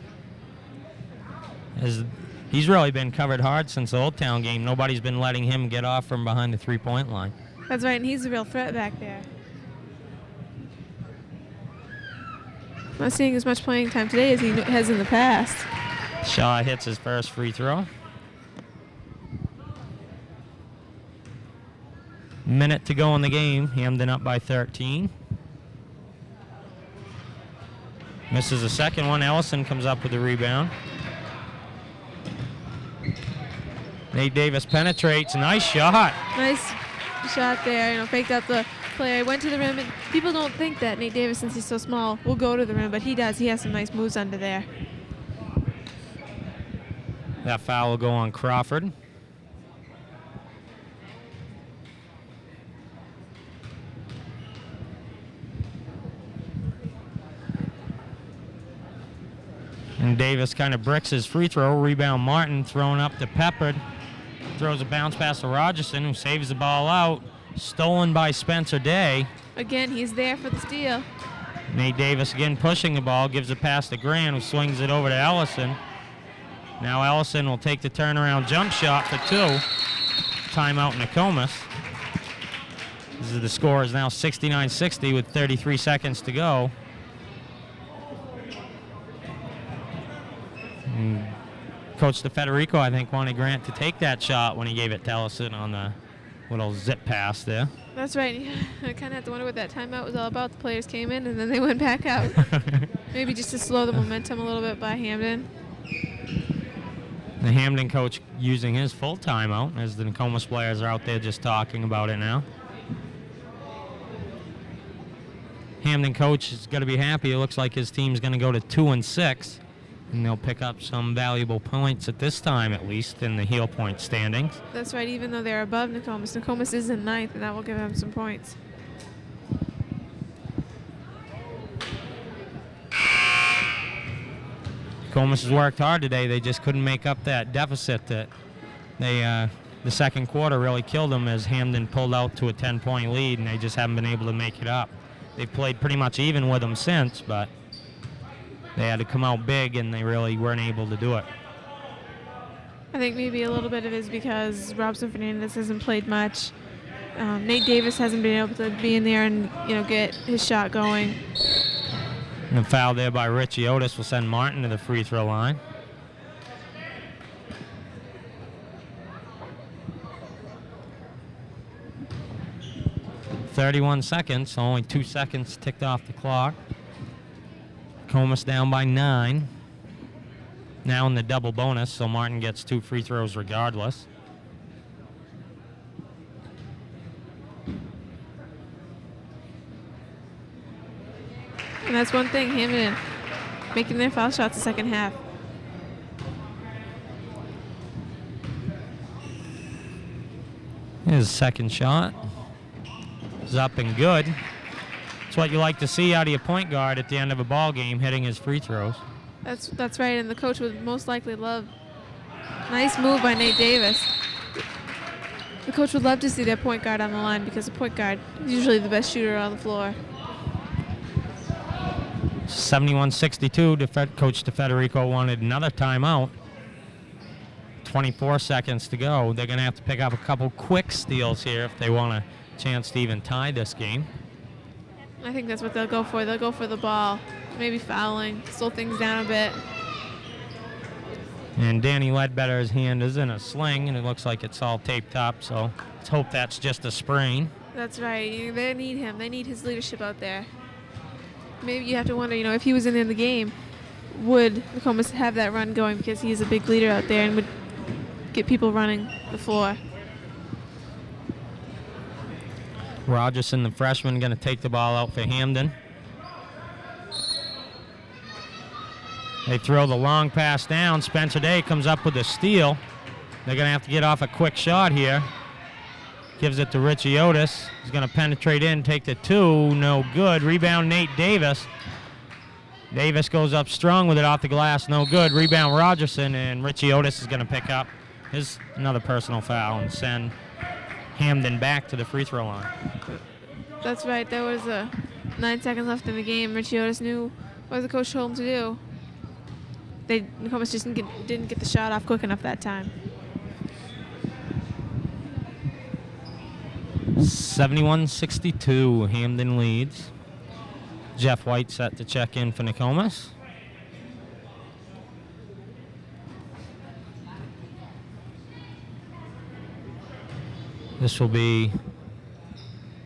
He's really been covered hard since the Old Town game. Nobody's been letting him get off from behind the three-point line. That's right, and he's a real threat back there. Not seeing as much playing time today as he has in the past. Shaw hits his first free throw. Minute to go in the game. Hampden up by 13. Misses the second one. Ellison comes up with the rebound. Nate Davis penetrates. Nice shot. Nice shot there. Faked out the player. Went to the rim. And people don't think that Nate Davis, since he's so small, will go to the rim, but he does. He has some nice moves under there. That foul will go on Crawford. And Davis kind of bricks his free throw. Rebound Martin, thrown up to Peppard. Throws a bounce pass to Rogerson, who saves the ball out. Stolen by Spencer Day. Again, he's there for the steal. Nate Davis again pushing the ball, gives a pass to Grant, who swings it over to Ellison. Now Ellison will take the turnaround jump shot for two. Timeout Nokomis. The score is now 69-60 with 33 seconds to go. Coach DeFederico, I think, wanted Grant to take that shot when he gave it to Ellison on the little zip pass there. That's right. I kind of have to wonder what that timeout was all about. The players came in and then they went back out. Maybe just to slow the momentum a little bit by Hampden. The Hampden coach using his full timeout as the Nokomis players are out there just talking about it now. Hampden coach is going to be happy. It looks like his team's going to go to 2-6. And they'll pick up some valuable points at this time, at least, in the heel point standings. That's right, even though they're above Nokomis. Nokomis is in ninth, and that will give them some points. Nokomis has worked hard today. They just couldn't make up that deficit that the second quarter really killed them as Hampden pulled out to a 10-point lead, and they just haven't been able to make it up. They've played pretty much even with them since, but they had to come out big, and they really weren't able to do it. I think maybe a little bit of it is because Robson Fernandez hasn't played much. Nate Davis hasn't been able to be in there and get his shot going. And a foul there by Richie Otis will send Martin to the free throw line. .31 seconds, only 2 seconds ticked off the clock. Nokomis down by 9. Now in the double bonus, so Martin gets 2 free throws regardless. And that's one thing, Hampden making their foul shots the second half. His second shot is up and good. It's what you like to see out of your point guard at the end of a ball game, hitting his free throws. That's right, and the coach would most likely love. Nice move by Nate Davis. The coach would love to see their point guard on the line because the point guard is usually the best shooter on the floor. 71-62. Coach DeFederico wanted another timeout. 24 seconds to go. They're going to have to pick up a couple quick steals here if they want a chance to even tie this game. I think that's what they'll go for. They'll go for the ball, maybe fouling, slow things down a bit. And Danny Ledbetter's hand is in a sling, and it looks like it's all taped up, so let's hope that's just a sprain. That's right. They need him. They need his leadership out there. Maybe you have to wonder, if he was in the game, would Nokomis have that run going because he's a big leader out there and would get people running the floor. Rogerson, the freshman, going to take the ball out for Hampden. They throw the long pass down. Spencer Day comes up with a steal. They're going to have to get off a quick shot here. Gives it to Richie Otis. He's going to penetrate in, take the 2. No good. Rebound, Nate Davis. Davis goes up strong with it off the glass. No good. Rebound, Rogerson, and Richie Otis is going to pick up his another personal foul and send Hampden back to the free throw line. That's right. There was 9 seconds left in the game. Richie Otis knew what the coach told him to do. Nokomis just didn't get the shot off quick enough that time. 71-62, Hampden leads. Jeff White set to check in for Nokomis. This will be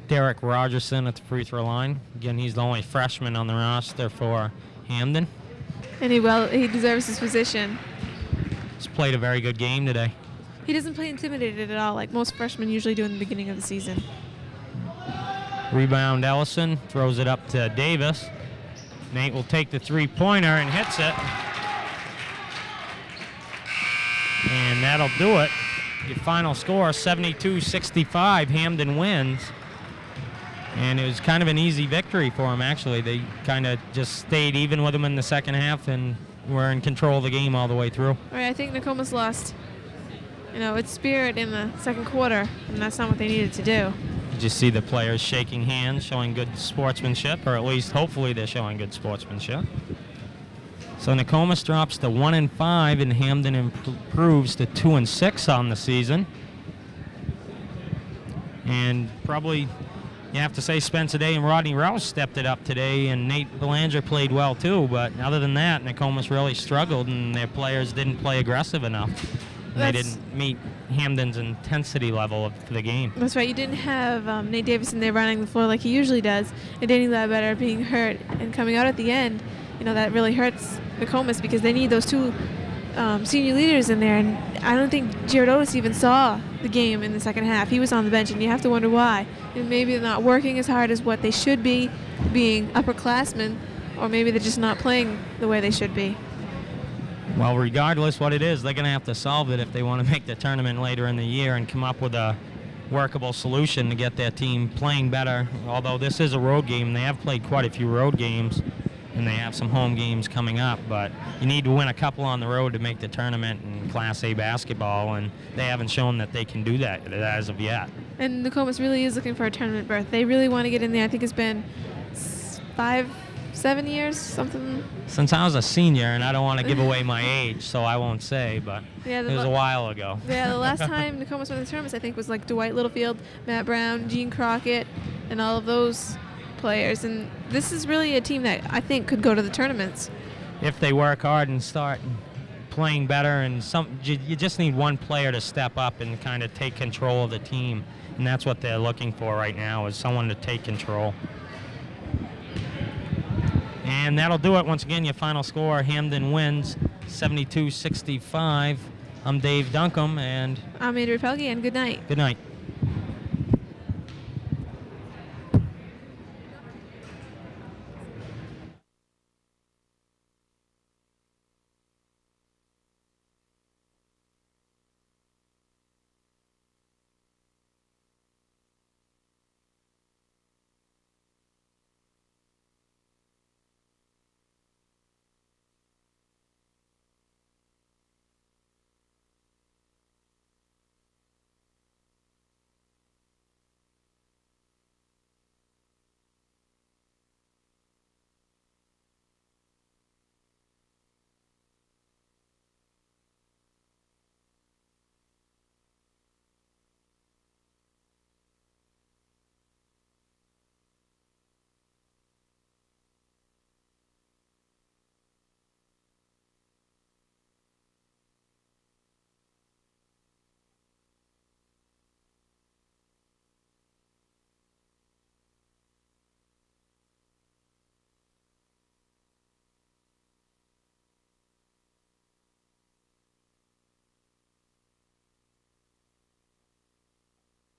Derek Rogerson at the free throw line. Again, he's the only freshman on the roster for Hampden. And he deserves his position. He's played a very good game today. He doesn't play intimidated at all, like most freshmen usually do in the beginning of the season. Rebound, Ellison throws it up to Davis. Nate will take the three-pointer and hits it. And that'll do it. Your final score, 72-65. Hampden wins. And it was kind of an easy victory for them, actually. They kind of just stayed even with them in the second half and were in control of the game all the way through. Right, I think Nokomis lost, its spirit in the second quarter, and that's not what they needed to do. Did you see the players shaking hands, showing good sportsmanship, or at least hopefully they're showing good sportsmanship? So Nokomis drops to 1-5, and Hampden improves to 2-6 on the season. And probably you have to say Spencer Day and Rodney Rouse stepped it up today, and Nate Belanger played well too. But other than that, Nokomis really struggled, and their players didn't play aggressive enough. They didn't meet Hampden's intensity level for the game. That's right. You didn't have Nate Davis in there running the floor like he usually does, and Danny Ledbetter being hurt and coming out at the end. That really hurts Nokomis because they need those two senior leaders in there. And I don't think Jared Otis even saw the game in the second half. He was on the bench, and you have to wonder why. And maybe they're not working as hard as what they should be, being upperclassmen, or maybe they're just not playing the way they should be. Well, regardless what it is, they're going to have to solve it if they want to make the tournament later in the year and come up with a workable solution to get their team playing better. Although this is a road game, they have played quite a few road games, and they have some home games coming up, but you need to win a couple on the road to make the tournament in Class A basketball, and they haven't shown that they can do that as of yet. And Nokomis really is looking for a tournament berth. They really want to get in there. I think it's been 5-7 years, something. Since I was a senior, and I don't want to give away my age, so I won't say, but yeah, it was a while ago. Yeah, the last time Nokomis won the tournaments, I think, was like Dwight Littlefield, Matt Brown, Gene Crockett, and all of those players. And this is really a team that I think could go to the tournaments. If they work hard and start playing better, and you just need one player to step up and kind of take control of the team, and that's what they're looking for right now, is someone to take control. And that'll do it. Once again, your final score, Hampden wins 72-65. I'm Dave Duncombe, and I'm Andrew Pelkey, and good night. Good night.